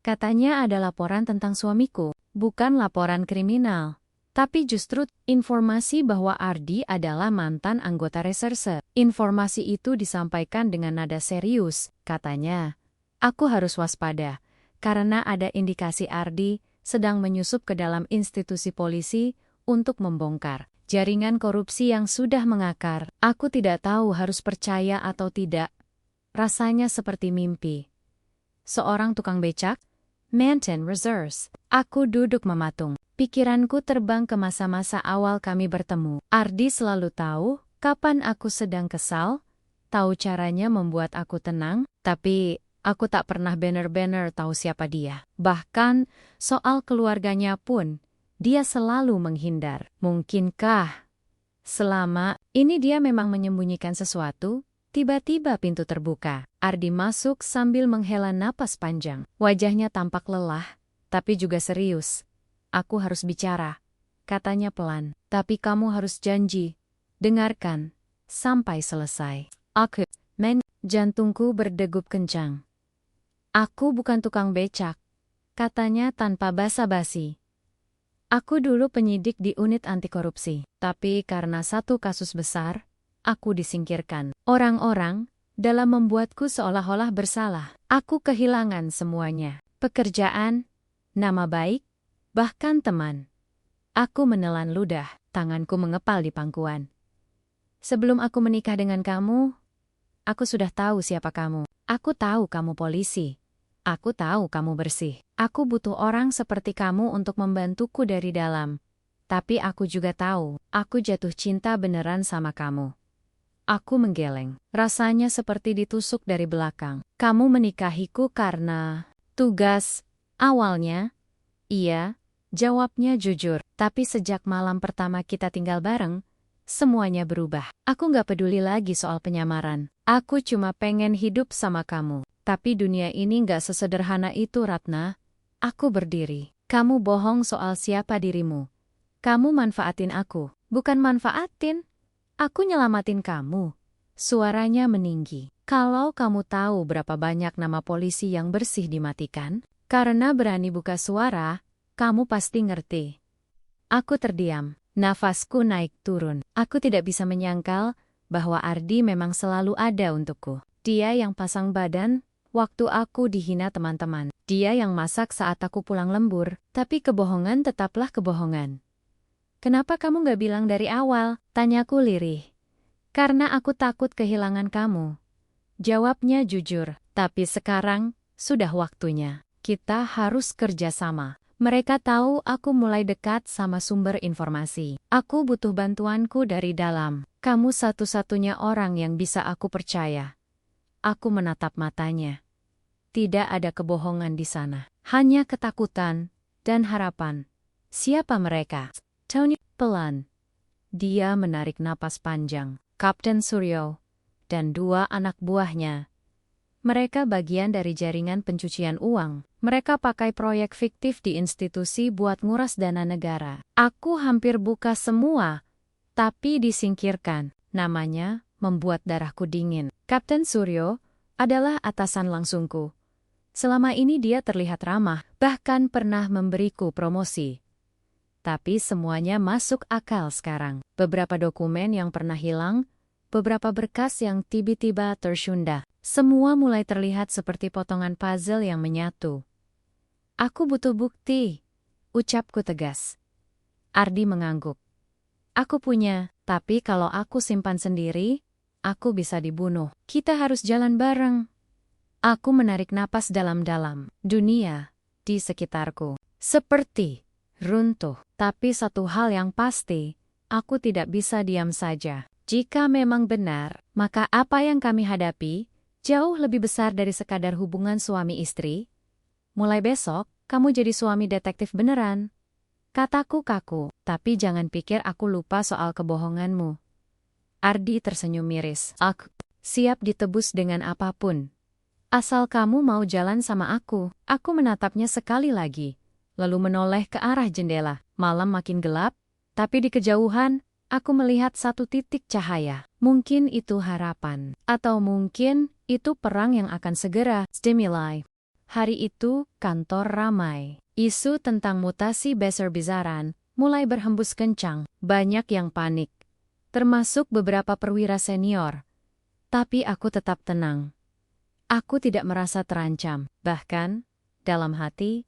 Katanya ada laporan tentang suamiku, bukan laporan kriminal. Tapi justru informasi bahwa Ardi adalah mantan anggota reserse. Informasi itu disampaikan dengan nada serius, katanya. Aku harus waspada, karena ada indikasi Ardi sedang menyusup ke dalam institusi polisi untuk membongkar jaringan korupsi yang sudah mengakar. Aku tidak tahu harus percaya atau tidak. Rasanya seperti mimpi. Seorang tukang becak, Manton Reserves. Aku duduk mematung. Pikiranku terbang ke masa-masa awal kami bertemu. Ardi selalu tahu kapan aku sedang kesal, tahu caranya membuat aku tenang, tapi aku tak pernah benar-benar tahu siapa dia. Bahkan, soal keluarganya pun, dia selalu menghindar. Mungkinkah selama ini dia memang menyembunyikan sesuatu? Tiba-tiba pintu terbuka. Ardi masuk sambil menghela napas panjang. Wajahnya tampak lelah, tapi juga serius. Aku harus bicara, katanya pelan. Tapi kamu harus janji. Dengarkan sampai selesai. Jantungku berdegup kencang. Aku bukan tukang becak, katanya tanpa basa-basi. Aku dulu penyidik di unit anti korupsi, tapi karena satu kasus besar, aku disingkirkan. Orang-orang dalam membuatku seolah-olah bersalah. Aku kehilangan semuanya. Pekerjaan, nama baik, bahkan teman. Aku menelan ludah, tanganku mengepal di pangkuan. Sebelum aku menikah dengan kamu, aku sudah tahu siapa kamu. Aku tahu kamu polisi. Aku tahu kamu bersih. Aku butuh orang seperti kamu untuk membantuku dari dalam. Tapi aku juga tahu, aku jatuh cinta beneran sama kamu. Aku menggeleng. Rasanya seperti ditusuk dari belakang. Kamu menikahiku karena tugas. Awalnya, iya, jawabnya jujur. Tapi sejak malam pertama kita tinggal bareng, semuanya berubah. Aku nggak peduli lagi soal penyamaran. Aku cuma pengen hidup sama kamu. Tapi dunia ini nggak sesederhana itu, Ratna. Aku berdiri. Kamu bohong soal siapa dirimu. Kamu manfaatin aku. Bukan manfaatin. Aku nyelamatin kamu. Suaranya meninggi. Kalau kamu tahu berapa banyak nama polisi yang bersih dimatikan, karena berani buka suara, kamu pasti ngerti. Aku terdiam. Nafasku naik turun. Aku tidak bisa menyangkal bahwa Ardi memang selalu ada untukku. Dia yang pasang badan waktu aku dihina teman-teman. Dia yang masak saat aku pulang lembur, tapi kebohongan tetaplah kebohongan. Kenapa kamu gak bilang dari awal? Tanyaku lirih. Karena aku takut kehilangan kamu. Jawabnya jujur, tapi sekarang sudah waktunya. Kita harus kerja sama. Mereka tahu aku mulai dekat sama sumber informasi. Aku butuh bantuanku dari dalam. Kamu satu-satunya orang yang bisa aku percaya. Aku menatap matanya. Tidak ada kebohongan di sana. Hanya ketakutan dan harapan. Siapa mereka? Tony pelan. Dia menarik napas panjang. Kapten Suryo dan 2 anak buahnya. Mereka bagian dari jaringan pencucian uang. Mereka pakai proyek fiktif di institusi buat nguras dana negara. Aku hampir buka semua, tapi disingkirkan. Namanya membuat darahku dingin. Kapten Suryo adalah atasan langsungku. Selama ini dia terlihat ramah, bahkan pernah memberiku promosi. Tapi semuanya masuk akal sekarang. Beberapa dokumen yang pernah hilang, beberapa berkas yang tiba-tiba tersundah. Semua mulai terlihat seperti potongan puzzle yang menyatu. Aku butuh bukti, ucapku tegas. Ardi mengangguk. Aku punya, tapi kalau aku simpan sendiri, aku bisa dibunuh. Kita harus jalan bareng. Aku menarik napas dalam-dalam. Dunia di sekitarku seperti runtuh. Tapi satu hal yang pasti, aku tidak bisa diam saja. Jika memang benar, maka apa yang kami hadapi jauh lebih besar dari sekadar hubungan suami istri. Mulai besok, kamu jadi suami detektif beneran. Kataku kaku, tapi jangan pikir aku lupa soal kebohonganmu. Ardi tersenyum miris. Aku siap ditebus dengan apapun. Asal kamu mau jalan sama aku. Aku menatapnya sekali lagi, lalu menoleh ke arah jendela. Malam makin gelap, tapi di kejauhan, aku melihat satu titik cahaya. Mungkin itu harapan. Atau mungkin itu perang yang akan segera dimulai. Hari itu, kantor ramai. Isu tentang mutasi besar-besaran mulai berhembus kencang. Banyak yang panik, termasuk beberapa perwira senior. Tapi aku tetap tenang. Aku tidak merasa terancam. Bahkan, dalam hati,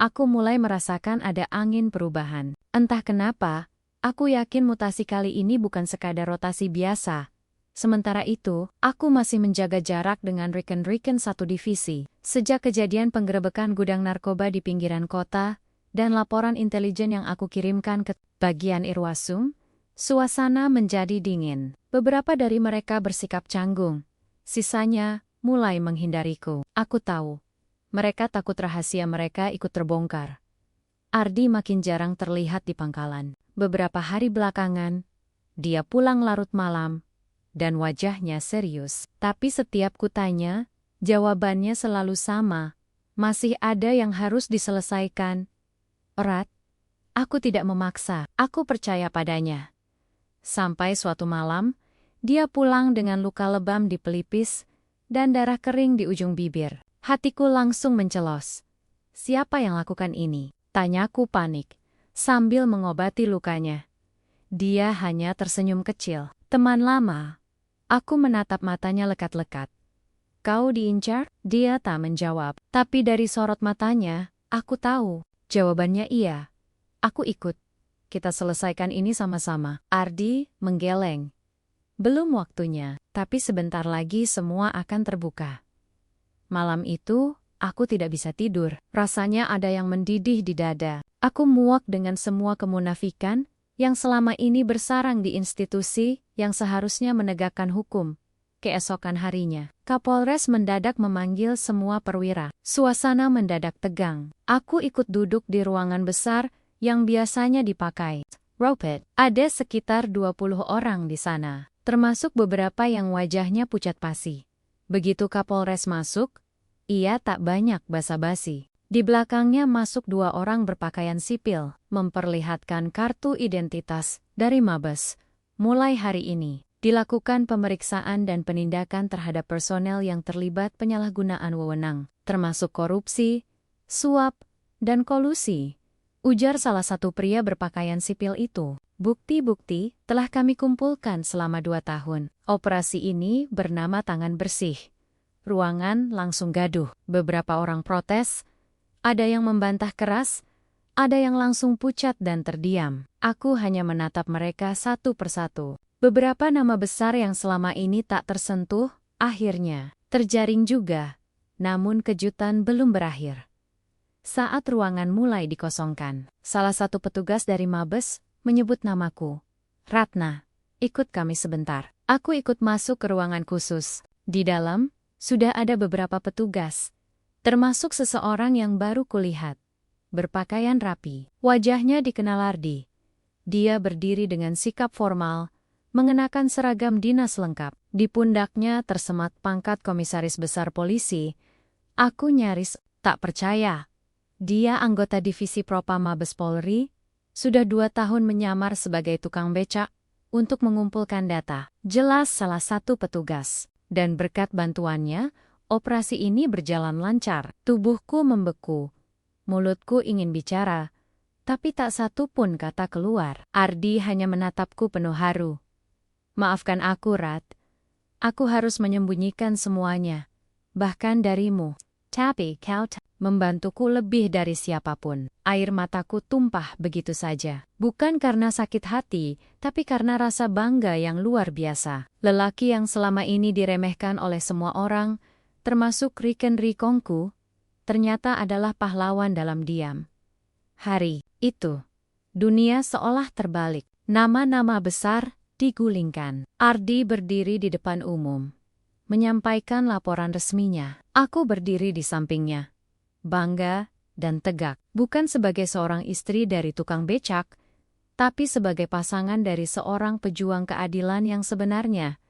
aku mulai merasakan ada angin perubahan. Entah kenapa, aku yakin mutasi kali ini bukan sekadar rotasi biasa. Sementara itu, aku masih menjaga jarak dengan rekan-rekan satu divisi. Sejak kejadian penggerebekan gudang narkoba di pinggiran kota, dan laporan intelijen yang aku kirimkan ke bagian Irwasum, suasana menjadi dingin. Beberapa dari mereka bersikap canggung. Sisanya mulai menghindariku. Aku tahu. Mereka takut rahasia mereka ikut terbongkar. Ardi makin jarang terlihat di pangkalan. Beberapa hari belakangan, dia pulang larut malam, dan wajahnya serius. Tapi setiap kutanya, jawabannya selalu sama. Masih ada yang harus diselesaikan. Erat, aku tidak memaksa, aku percaya padanya. Sampai suatu malam, dia pulang dengan luka lebam di pelipis, dan darah kering di ujung bibir. Hatiku langsung mencelos. Siapa yang lakukan ini? Tanyaku panik, sambil mengobati lukanya. Dia hanya tersenyum kecil. Teman lama. Aku menatap matanya lekat-lekat. Kau diincar? Dia tak menjawab. Tapi dari sorot matanya, aku tahu. Jawabannya iya. Aku ikut. Kita selesaikan ini sama-sama. Ardi menggeleng. Belum waktunya, tapi sebentar lagi semua akan terbuka. Malam itu, aku tidak bisa tidur. Rasanya ada yang mendidih di dada. Aku muak dengan semua kemunafikan yang selama ini bersarang di institusi yang seharusnya menegakkan hukum. Keesokan harinya, Kapolres mendadak memanggil semua perwira. Suasana mendadak tegang. Aku ikut duduk di ruangan besar yang biasanya dipakai Ropet. Ada sekitar 20 orang di sana, termasuk beberapa yang wajahnya pucat pasi. Begitu Kapolres masuk, ia tak banyak basa-basi. Di belakangnya masuk 2 orang berpakaian sipil, memperlihatkan kartu identitas dari Mabes. Mulai hari ini, dilakukan pemeriksaan dan penindakan terhadap personel yang terlibat penyalahgunaan wewenang, termasuk korupsi, suap, dan kolusi. Ujar salah satu pria berpakaian sipil itu. Bukti-bukti telah kami kumpulkan selama 2 tahun. Operasi ini bernama Tangan Bersih. Ruangan langsung gaduh. Beberapa orang protes, ada yang membantah keras, Ada yang langsung pucat dan terdiam. Aku hanya menatap mereka satu persatu. Beberapa nama besar yang selama ini tak tersentuh, akhirnya terjaring juga. Namun kejutan belum berakhir. Saat ruangan mulai dikosongkan, salah satu petugas dari Mabes menyebut namaku. Ratna, ikut kami sebentar. Aku ikut masuk ke ruangan khusus. Di dalam, sudah ada beberapa petugas, termasuk seseorang yang baru kulihat. Berpakaian rapi, wajahnya dikenal Ardi. Dia berdiri dengan sikap formal, mengenakan seragam dinas lengkap. Di pundaknya tersemat pangkat komisaris besar polisi. Aku nyaris tak percaya. Dia anggota divisi Propam Mabes Polri, sudah 2 tahun menyamar sebagai tukang becak untuk mengumpulkan data. Jelas salah satu petugas. Dan berkat bantuannya, operasi ini berjalan lancar. Tubuhku membeku. Mulutku ingin bicara, tapi tak satu pun kata keluar. Ardi hanya menatapku penuh haru. Maafkan aku, Rat. Aku harus menyembunyikan semuanya. Bahkan darimu. Tapi kau membantuku lebih dari siapapun. Air mataku tumpah begitu saja. Bukan karena sakit hati, tapi karena rasa bangga yang luar biasa. Lelaki yang selama ini diremehkan oleh semua orang, termasuk Riken Rikongku, ternyata adalah pahlawan dalam diam. Hari itu, dunia seolah terbalik. Nama-nama besar digulingkan. Ardi berdiri di depan umum, menyampaikan laporan resminya. Aku berdiri di sampingnya, bangga dan tegak, bukan sebagai seorang istri dari tukang becak, tapi sebagai pasangan dari seorang pejuang keadilan yang sebenarnya.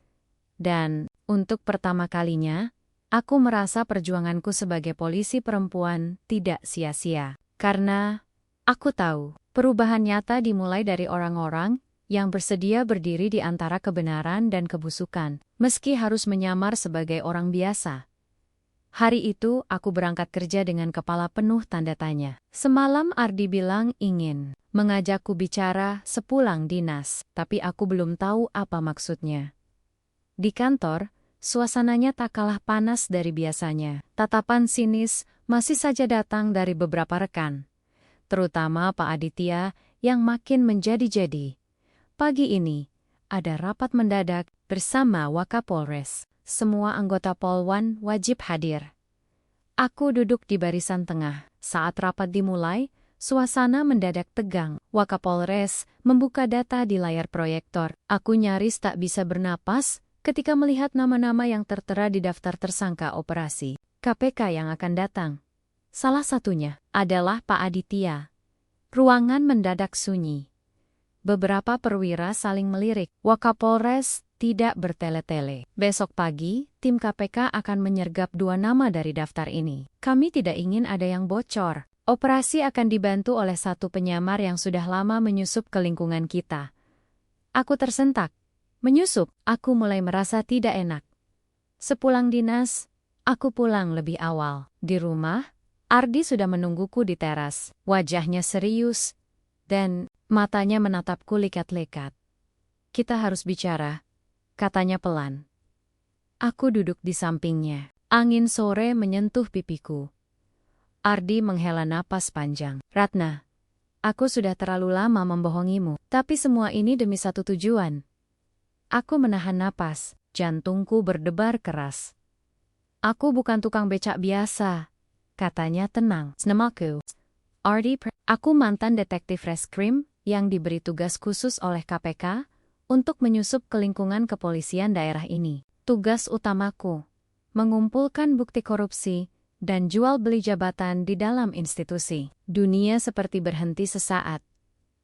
Dan, untuk pertama kalinya, aku merasa perjuanganku sebagai polisi perempuan tidak sia-sia. Karena, aku tahu, perubahan nyata dimulai dari orang-orang yang bersedia berdiri di antara kebenaran dan kebusukan, meski harus menyamar sebagai orang biasa. Hari itu, aku berangkat kerja dengan kepala penuh tanda tanya. Semalam Ardi bilang ingin mengajakku bicara sepulang dinas, tapi aku belum tahu apa maksudnya. Di kantor, suasananya tak kalah panas dari biasanya. Tatapan sinis masih saja datang dari beberapa rekan, terutama Pak Aditya yang makin menjadi-jadi. Pagi ini, ada rapat mendadak bersama Wakapolres. Semua anggota Polwan wajib hadir. Aku duduk di barisan tengah. Saat rapat dimulai, suasana mendadak tegang. Wakapolres membuka data di layar proyektor. Aku nyaris tak bisa bernapas ketika melihat nama-nama yang tertera di daftar tersangka operasi KPK yang akan datang. Salah satunya adalah Pak Aditya. Ruangan mendadak sunyi. Beberapa perwira saling melirik. Wakapolres tidak bertele-tele. Besok pagi, tim KPK akan menyergap 2 nama dari daftar ini. Kami tidak ingin ada yang bocor. Operasi akan dibantu oleh satu penyamar yang sudah lama menyusup ke lingkungan kita. Aku tersentak. Menyusup, aku mulai merasa tidak enak. Sepulang dinas, aku pulang lebih awal. Di rumah, Ardi sudah menungguku di teras. Wajahnya serius, dan matanya menatapku lekat-lekat. Kita harus bicara, katanya pelan. Aku duduk di sampingnya. Angin sore menyentuh pipiku. Ardi menghela napas panjang. Ratna, aku sudah terlalu lama membohongimu, tapi semua ini demi satu tujuan. Aku menahan napas, jantungku berdebar keras. Aku bukan tukang becak biasa, katanya tenang. Namaku Ardi, aku mantan detektif reskrim yang diberi tugas khusus oleh KPK untuk menyusup ke lingkungan kepolisian daerah ini. Tugas utamaku, mengumpulkan bukti korupsi dan jual beli jabatan di dalam institusi. Dunia seperti berhenti sesaat.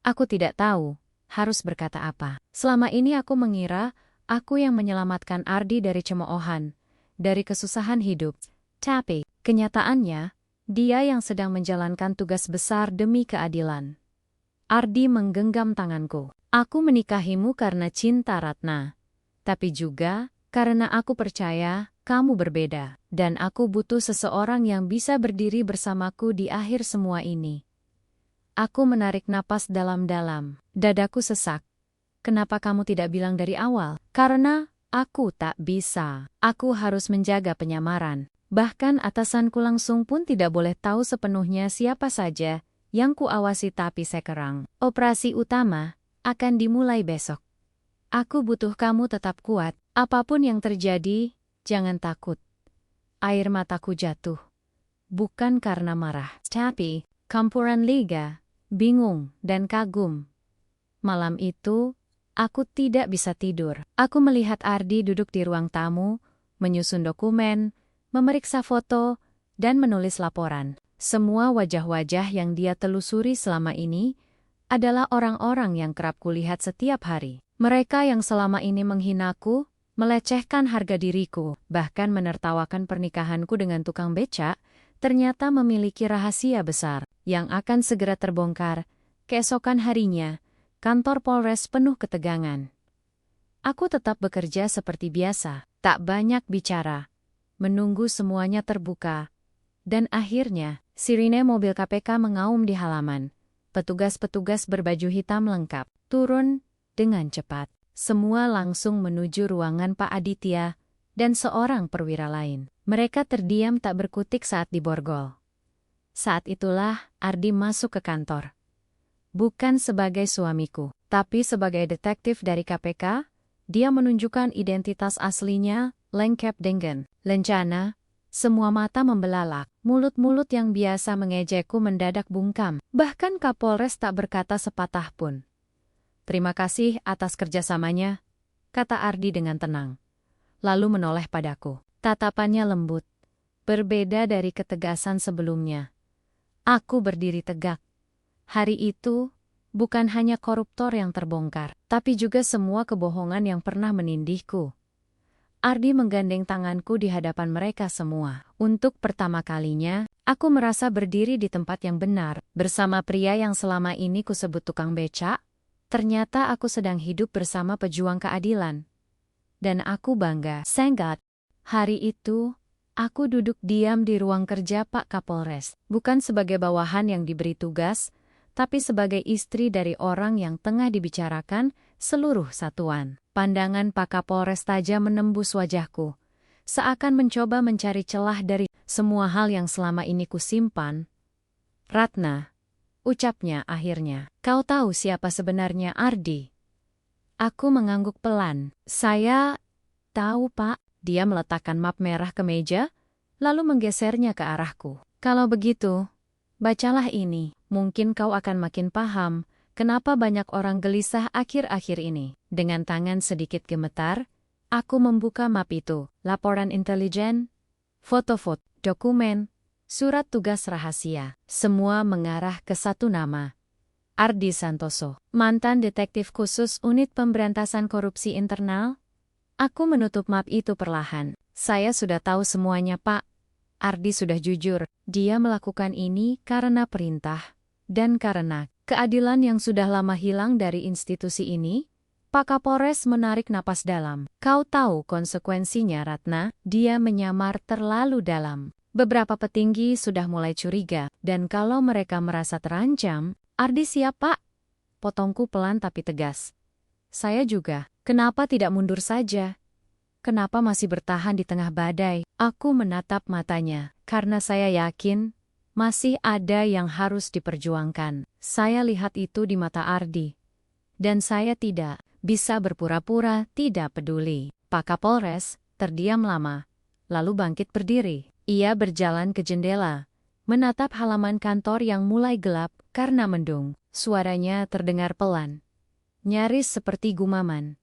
Aku tidak tahu harus berkata apa. Selama ini aku mengira aku yang menyelamatkan Ardi dari cemoohan, dari kesusahan hidup. Tapi, kenyataannya, dia yang sedang menjalankan tugas besar demi keadilan. Ardi menggenggam tanganku. Aku menikahimu karena cinta, Ratna. Tapi juga karena aku percaya kamu berbeda. Dan aku butuh seseorang yang bisa berdiri bersamaku di akhir semua ini. Aku menarik napas dalam-dalam. Dadaku sesak. Kenapa kamu tidak bilang dari awal? Karena aku tak bisa. Aku harus menjaga penyamaran. Bahkan atasanku langsung pun tidak boleh tahu sepenuhnya siapa saja yang kuawasi tapi sekarang. Operasi utama akan dimulai besok. Aku butuh kamu tetap kuat. Apapun yang terjadi, jangan takut. Air mataku jatuh. Bukan karena marah, tapi campuran lega, bingung, dan kagum. Malam itu, aku tidak bisa tidur. Aku melihat Ardi duduk di ruang tamu, menyusun dokumen, memeriksa foto, dan menulis laporan. Semua wajah-wajah yang dia telusuri selama ini adalah orang-orang yang kerap kulihat setiap hari. Mereka yang selama ini menghinaku, melecehkan harga diriku, bahkan menertawakan pernikahanku dengan tukang becak, ternyata memiliki rahasia besar yang akan segera terbongkar. Keesokan harinya, kantor Polres penuh ketegangan. Aku tetap bekerja seperti biasa, tak banyak bicara, menunggu semuanya terbuka. Dan akhirnya, sirine mobil KPK mengaum di halaman. Petugas-petugas berbaju hitam lengkap turun dengan cepat. Semua langsung menuju ruangan Pak Aditya dan seorang perwira lain. Mereka terdiam tak berkutik saat diborgol. Saat itulah Ardi masuk ke kantor. Bukan sebagai suamiku, tapi sebagai detektif dari KPK, dia menunjukkan identitas aslinya, lengkap dengan lencana. Semua mata membelalak, mulut-mulut yang biasa mengejekku mendadak bungkam. Bahkan Kapolres tak berkata sepatah pun. Terima kasih atas kerjasamanya, kata Ardi dengan tenang. Lalu menoleh padaku. Tatapannya lembut, berbeda dari ketegasan sebelumnya. Aku berdiri tegak. Hari itu, bukan hanya koruptor yang terbongkar, tapi juga semua kebohongan yang pernah menindihku. Ardi menggandeng tanganku di hadapan mereka semua. Untuk pertama kalinya, aku merasa berdiri di tempat yang benar, bersama pria yang selama ini kusebut tukang becak. Ternyata aku sedang hidup bersama pejuang keadilan. Dan aku bangga. Senggat, hari itu, aku duduk diam di ruang kerja Pak Kapolres. Bukan sebagai bawahan yang diberi tugas, tapi sebagai istri dari orang yang tengah dibicarakan seluruh satuan. Pandangan Pak Kapolres tajam menembus wajahku, seakan mencoba mencari celah dari semua hal yang selama ini kusimpan. Ratna, ucapnya akhirnya, kau tahu siapa sebenarnya Ardi? Aku mengangguk pelan. Saya tahu, Pak. Dia meletakkan map merah ke meja, lalu menggesernya ke arahku. Kalau begitu, bacalah ini. Mungkin kau akan makin paham kenapa banyak orang gelisah akhir-akhir ini. Dengan tangan sedikit gemetar, aku membuka map itu. Laporan intelijen, foto-foto, dokumen, surat tugas rahasia. Semua mengarah ke satu nama. Ardi Santoso, mantan detektif khusus Unit Pemberantasan Korupsi Internal. Aku menutup map itu perlahan. Saya sudah tahu semuanya, Pak. Ardi sudah jujur. Dia melakukan ini karena perintah. Dan karena keadilan yang sudah lama hilang dari institusi ini, Pak Kapolres menarik napas dalam. Kau tahu konsekuensinya, Ratna? Dia menyamar terlalu dalam. Beberapa petinggi sudah mulai curiga, dan kalau mereka merasa terancam, Ardi siap, Pak? Potongku pelan tapi tegas. Saya juga. Kenapa tidak mundur saja? Kenapa masih bertahan di tengah badai? Aku menatap matanya, karena saya yakin masih ada yang harus diperjuangkan. Saya lihat itu di mata Ardi. Dan saya tidak bisa berpura-pura tidak peduli. Pak Kapolres terdiam lama, lalu bangkit berdiri. Ia berjalan ke jendela, menatap halaman kantor yang mulai gelap karena mendung. Suaranya terdengar pelan, nyaris seperti gumaman.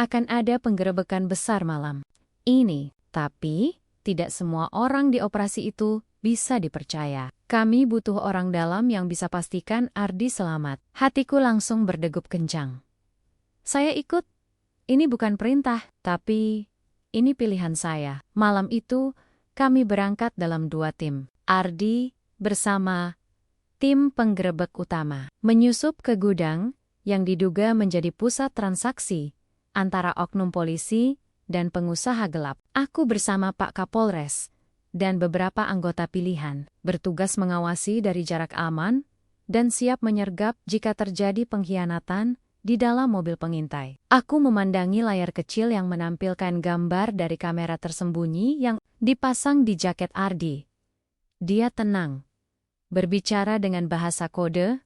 Akan ada penggerebekan besar malam ini, tapi tidak semua orang di operasi itu bisa dipercaya. Kami butuh orang dalam yang bisa pastikan Ardi selamat. Hatiku langsung berdegup kencang. Saya ikut. Ini bukan perintah, tapi ini pilihan saya. Malam itu, kami berangkat dalam 2 tim. Ardi bersama tim penggerebek utama menyusup ke gudang yang diduga menjadi pusat transaksi antara oknum polisi dan pengusaha gelap. Aku bersama Pak Kapolres dan beberapa anggota pilihan bertugas mengawasi dari jarak aman dan siap menyergap jika terjadi pengkhianatan di dalam mobil pengintai. Aku memandangi layar kecil yang menampilkan gambar dari kamera tersembunyi yang dipasang di jaket Ardi. Dia tenang, berbicara dengan bahasa kode,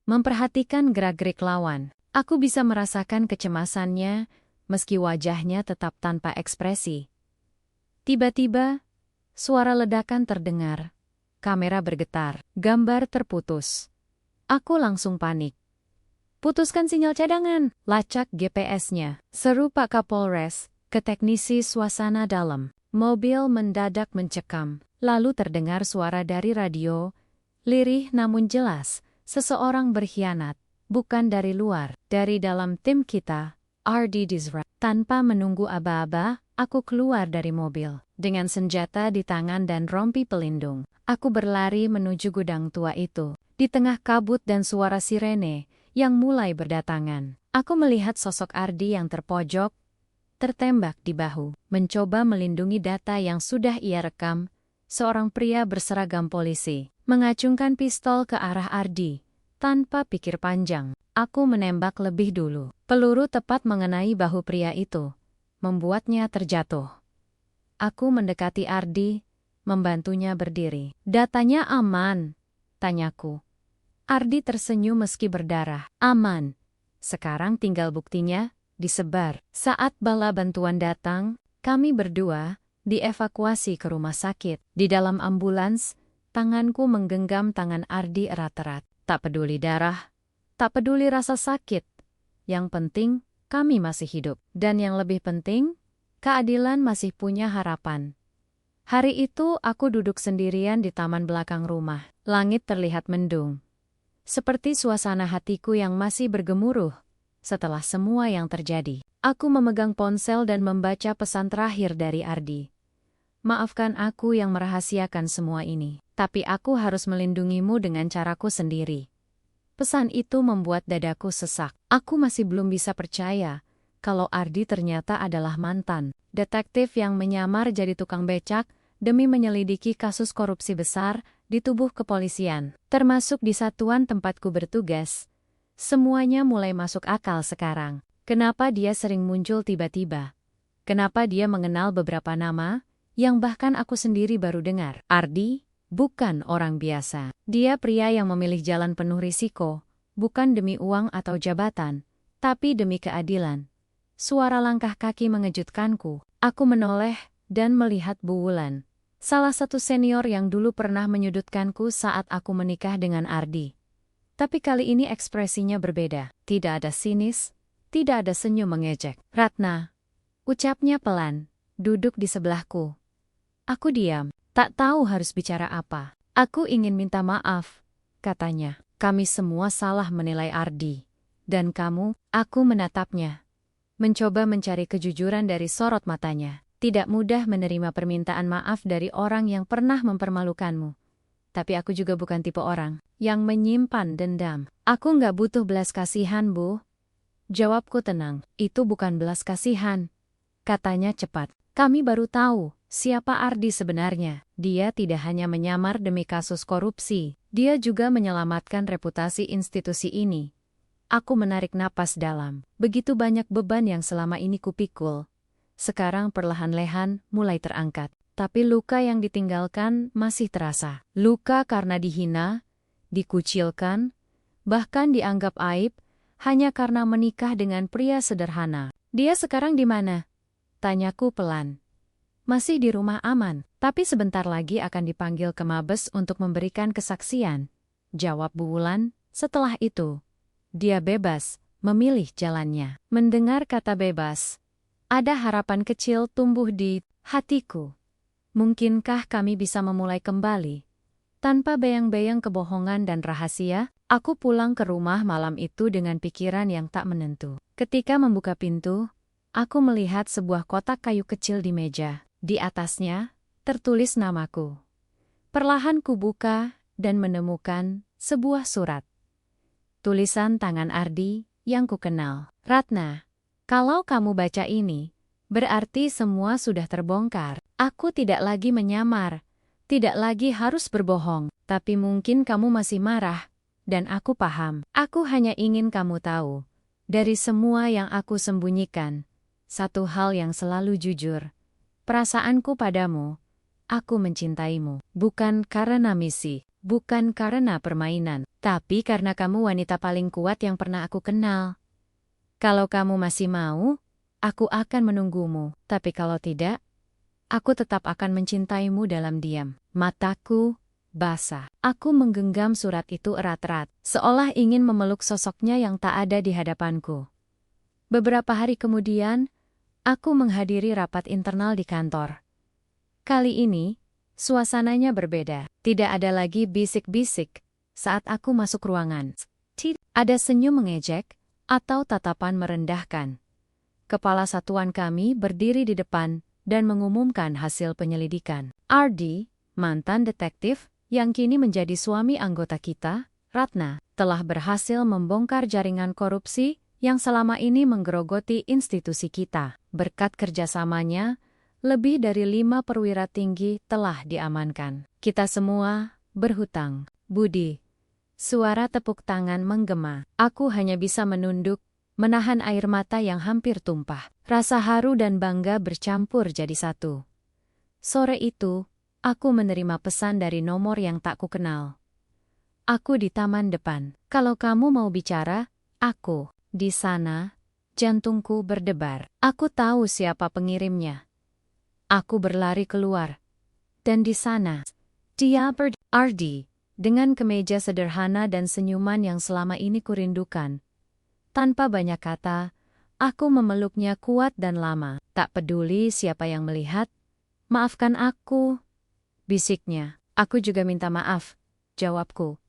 memperhatikan gerak-gerik lawan. Aku bisa merasakan kecemasannya, meski wajahnya tetap tanpa ekspresi. Tiba-tiba, suara ledakan terdengar. Kamera bergetar, gambar terputus. Aku langsung panik. "Putuskan sinyal cadangan," lacak GPS-nya. Seru Pak Kapolres ke teknisi suasana dalam. Mobil mendadak mencekam. Lalu terdengar suara dari radio, lirih namun jelas, seseorang berkhianat. Bukan dari luar, dari dalam tim kita, RD Dizra. Tanpa menunggu aba-aba, aku keluar dari mobil. Dengan senjata di tangan dan rompi pelindung, aku berlari menuju gudang tua itu. Di tengah kabut dan suara sirene yang mulai berdatangan, aku melihat sosok Ardi yang terpojok, tertembak di bahu, mencoba melindungi data yang sudah ia rekam. Seorang pria berseragam polisi mengacungkan pistol ke arah Ardi. Tanpa pikir panjang, aku menembak lebih dulu. Peluru tepat mengenai bahu pria itu, membuatnya terjatuh. Aku mendekati Ardi, membantunya berdiri. "Datanya aman?" tanyaku. Ardi tersenyum meski berdarah. "Aman. Sekarang tinggal buktinya disebar." Saat bala bantuan datang, kami berdua dievakuasi ke rumah sakit. Di dalam ambulans, tanganku menggenggam tangan Ardi erat-erat. Tak peduli darah, tak peduli rasa sakit. Yang penting, kami masih hidup. Dan yang lebih penting, keadilan masih punya harapan. Hari itu aku duduk sendirian di taman belakang rumah. Langit terlihat mendung. Seperti suasana hatiku yang masih bergemuruh setelah semua yang terjadi. Aku memegang ponsel dan membaca pesan terakhir dari Ardi. "Maafkan aku yang merahasiakan semua ini, tapi aku harus melindungimu dengan caraku sendiri." Pesan itu membuat dadaku sesak. Aku masih belum bisa percaya kalau Ardi ternyata adalah mantan detektif yang menyamar jadi tukang becak demi menyelidiki kasus korupsi besar di tubuh kepolisian, termasuk di satuan tempatku bertugas. Semuanya mulai masuk akal sekarang. Kenapa dia sering muncul tiba-tiba? Kenapa dia mengenal beberapa nama yang bahkan aku sendiri baru dengar? Ardi bukan orang biasa. Dia pria yang memilih jalan penuh risiko, bukan demi uang atau jabatan, tapi demi keadilan. Suara langkah kaki mengejutkanku. Aku menoleh dan melihat Bu Wulan, salah satu senior yang dulu pernah menyudutkanku saat aku menikah dengan Ardi. Tapi kali ini ekspresinya berbeda. Tidak ada sinis, tidak ada senyum mengejek. "Ratna," ucapnya pelan, duduk di sebelahku. Aku diam, tak tahu harus bicara apa. "Aku ingin minta maaf," katanya. "Kami semua salah menilai Ardi. Dan kamu," aku menatapnya. Mencoba mencari kejujuran dari sorot matanya. Tidak mudah menerima permintaan maaf dari orang yang pernah mempermalukanmu. Tapi aku juga bukan tipe orang yang menyimpan dendam. "Aku nggak butuh belas kasihan, Bu." Jawabku tenang. "Itu bukan belas kasihan," katanya cepat. "Kami baru tahu siapa Ardi sebenarnya. Dia tidak hanya menyamar demi kasus korupsi, dia juga menyelamatkan reputasi institusi ini." Aku menarik napas dalam. Begitu banyak beban yang selama ini kupikul. Sekarang perlahan-lahan mulai terangkat. Tapi luka yang ditinggalkan masih terasa. Luka karena dihina, dikucilkan, bahkan dianggap aib, hanya karena menikah dengan pria sederhana. "Dia sekarang di mana?" tanyaku pelan. "Masih di rumah aman, tapi sebentar lagi akan dipanggil ke Mabes untuk memberikan kesaksian," jawab Bu Wulan. Setelah itu, dia bebas memilih jalannya. Mendengar kata bebas, ada harapan kecil tumbuh di hatiku. Mungkinkah kami bisa memulai kembali? Tanpa bayang-bayang kebohongan dan rahasia, aku pulang ke rumah malam itu dengan pikiran yang tak menentu. Ketika membuka pintu, aku melihat sebuah kotak kayu kecil di meja. Di atasnya, tertulis namaku. Perlahan kubuka dan menemukan sebuah surat. Tulisan tangan Ardi yang kukenal. "Ratna, kalau kamu baca ini, berarti semua sudah terbongkar. Aku tidak lagi menyamar, tidak lagi harus berbohong, tapi mungkin kamu masih marah, dan aku paham. Aku hanya ingin kamu tahu, dari semua yang aku sembunyikan, satu hal yang selalu jujur. Perasaanku padamu, aku mencintaimu, bukan karena misi, bukan karena permainan, tapi karena kamu wanita paling kuat yang pernah aku kenal. Kalau kamu masih mau, aku akan menunggumu, tapi kalau tidak, aku tetap akan mencintaimu dalam diam. Mataku basah. Aku menggenggam surat itu erat-erat, seolah ingin memeluk sosoknya yang tak ada di hadapanku. Beberapa hari kemudian, aku menghadiri rapat internal di kantor. Kali ini, suasananya berbeda. Tidak ada lagi bisik-bisik saat aku masuk ruangan. Tidak ada senyum mengejek atau tatapan merendahkan. Kepala satuan kami berdiri di depan dan mengumumkan hasil penyelidikan. Ardi, mantan detektif, yang kini menjadi suami anggota kita, Ratna, telah berhasil membongkar jaringan korupsi yang selama ini menggerogoti institusi kita. Berkat kerjasamanya, lebih dari 5 perwira tinggi telah diamankan. Kita semua berhutang budi. Suara tepuk tangan menggema. Aku hanya bisa menunduk, menahan air mata yang hampir tumpah. Rasa haru dan bangga bercampur jadi satu. Sore itu, aku menerima pesan dari nomor yang tak kukenal. Aku di taman depan. Kalau kamu mau bicara, aku di sana. Jantungku berdebar. Aku tahu siapa pengirimnya. Aku berlari keluar. Dan di sana, dia Ardi, dengan kemeja sederhana dan senyuman yang selama ini kurindukan. Tanpa banyak kata, aku memeluknya kuat dan lama. Tak peduli siapa yang melihat. Maafkan aku, bisiknya. Aku juga minta maaf, jawabku.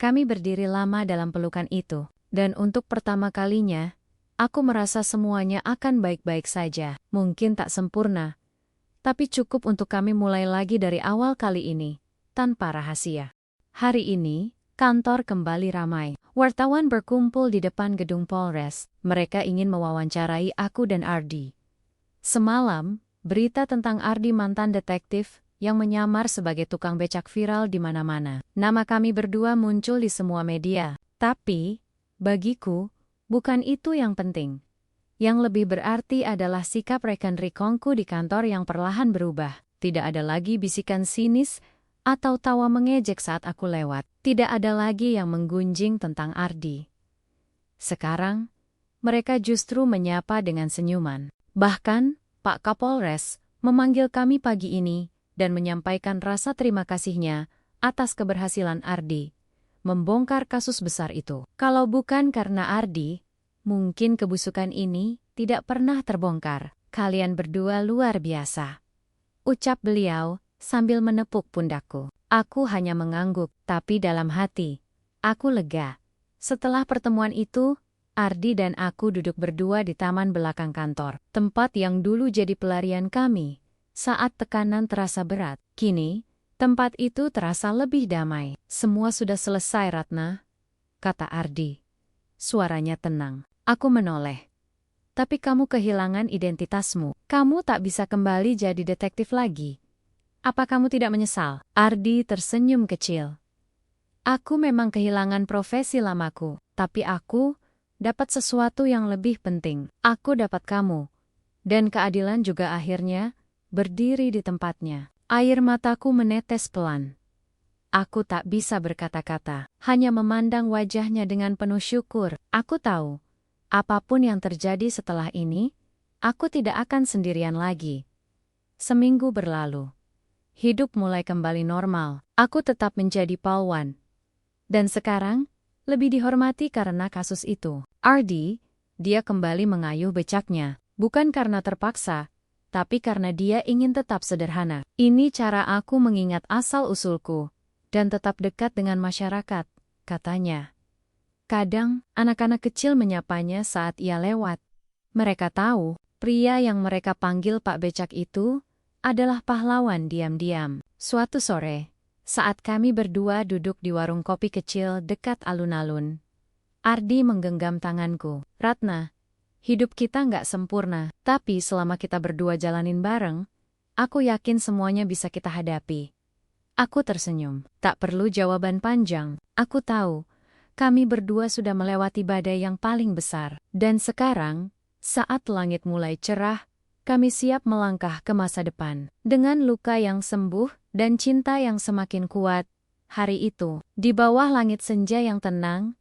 Kami berdiri lama dalam pelukan itu, dan untuk pertama kalinya, aku merasa semuanya akan baik-baik saja. Mungkin tak sempurna, tapi cukup untuk kami mulai lagi dari awal kali ini, tanpa rahasia. Hari ini, kantor kembali ramai. Wartawan berkumpul di depan gedung Polres. Mereka ingin mewawancarai aku dan Ardi. Semalam, berita tentang Ardi mantan detektif yang menyamar sebagai tukang becak viral di mana-mana. Nama kami berdua muncul di semua media. Tapi, bagiku, bukan itu yang penting. Yang lebih berarti adalah sikap rekan-rekanku di kantor yang perlahan berubah. Tidak ada lagi bisikan sinis atau tawa mengejek saat aku lewat. Tidak ada lagi yang menggunjing tentang Ardi. Sekarang, mereka justru menyapa dengan senyuman. Bahkan, Pak Kapolres memanggil kami pagi ini dan menyampaikan rasa terima kasihnya atas keberhasilan Ardi membongkar kasus besar itu. Kalau bukan karena Ardi, mungkin kebusukan ini tidak pernah terbongkar. Kalian berdua luar biasa, ucap beliau sambil menepuk pundakku. Aku hanya mengangguk, tapi dalam hati, aku lega. Setelah pertemuan itu, Ardi dan aku duduk berdua di taman belakang kantor, tempat yang dulu jadi pelarian kami saat tekanan terasa berat. Kini, tempat itu terasa lebih damai. Semua sudah selesai, Ratna, kata Ardi. Suaranya tenang. Aku menoleh. Tapi kamu kehilangan identitasmu. Kamu tak bisa kembali jadi detektif lagi. Apa kamu tidak menyesal? Ardi tersenyum kecil. Aku memang kehilangan profesi lamaku, tapi aku dapat sesuatu yang lebih penting. Aku dapat kamu. Dan keadilan juga akhirnya berdiri di tempatnya. Air mataku menetes pelan. Aku tak bisa berkata-kata, hanya memandang wajahnya dengan penuh syukur. Aku tahu, apapun yang terjadi setelah ini, aku tidak akan sendirian lagi. Seminggu berlalu. Hidup mulai kembali normal. Aku tetap menjadi polwan. Dan sekarang, lebih dihormati karena kasus itu. Ardi, dia kembali mengayuh becaknya. Bukan karena terpaksa, tapi karena dia ingin tetap sederhana. Ini cara aku mengingat asal-usulku dan tetap dekat dengan masyarakat, katanya. Kadang, anak-anak kecil menyapanya saat ia lewat. Mereka tahu, pria yang mereka panggil Pak Becak itu adalah pahlawan diam-diam. Suatu sore, saat kami berdua duduk di warung kopi kecil dekat alun-alun, Ardi menggenggam tanganku. Ratna, hidup kita nggak sempurna, tapi selama kita berdua jalanin bareng, aku yakin semuanya bisa kita hadapi. Aku tersenyum. Tak perlu jawaban panjang. Aku tahu, kami berdua sudah melewati badai yang paling besar. Dan sekarang, saat langit mulai cerah, kami siap melangkah ke masa depan. Dengan luka yang sembuh dan cinta yang semakin kuat, Hari itu, di bawah langit senja yang tenang,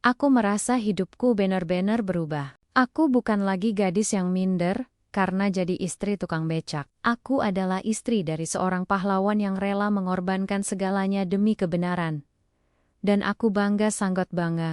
aku merasa hidupku benar-benar berubah. Aku bukan lagi gadis yang minder karena jadi istri tukang becak. Aku adalah istri dari seorang pahlawan yang rela mengorbankan segalanya demi kebenaran. Dan aku bangga, sangat bangga.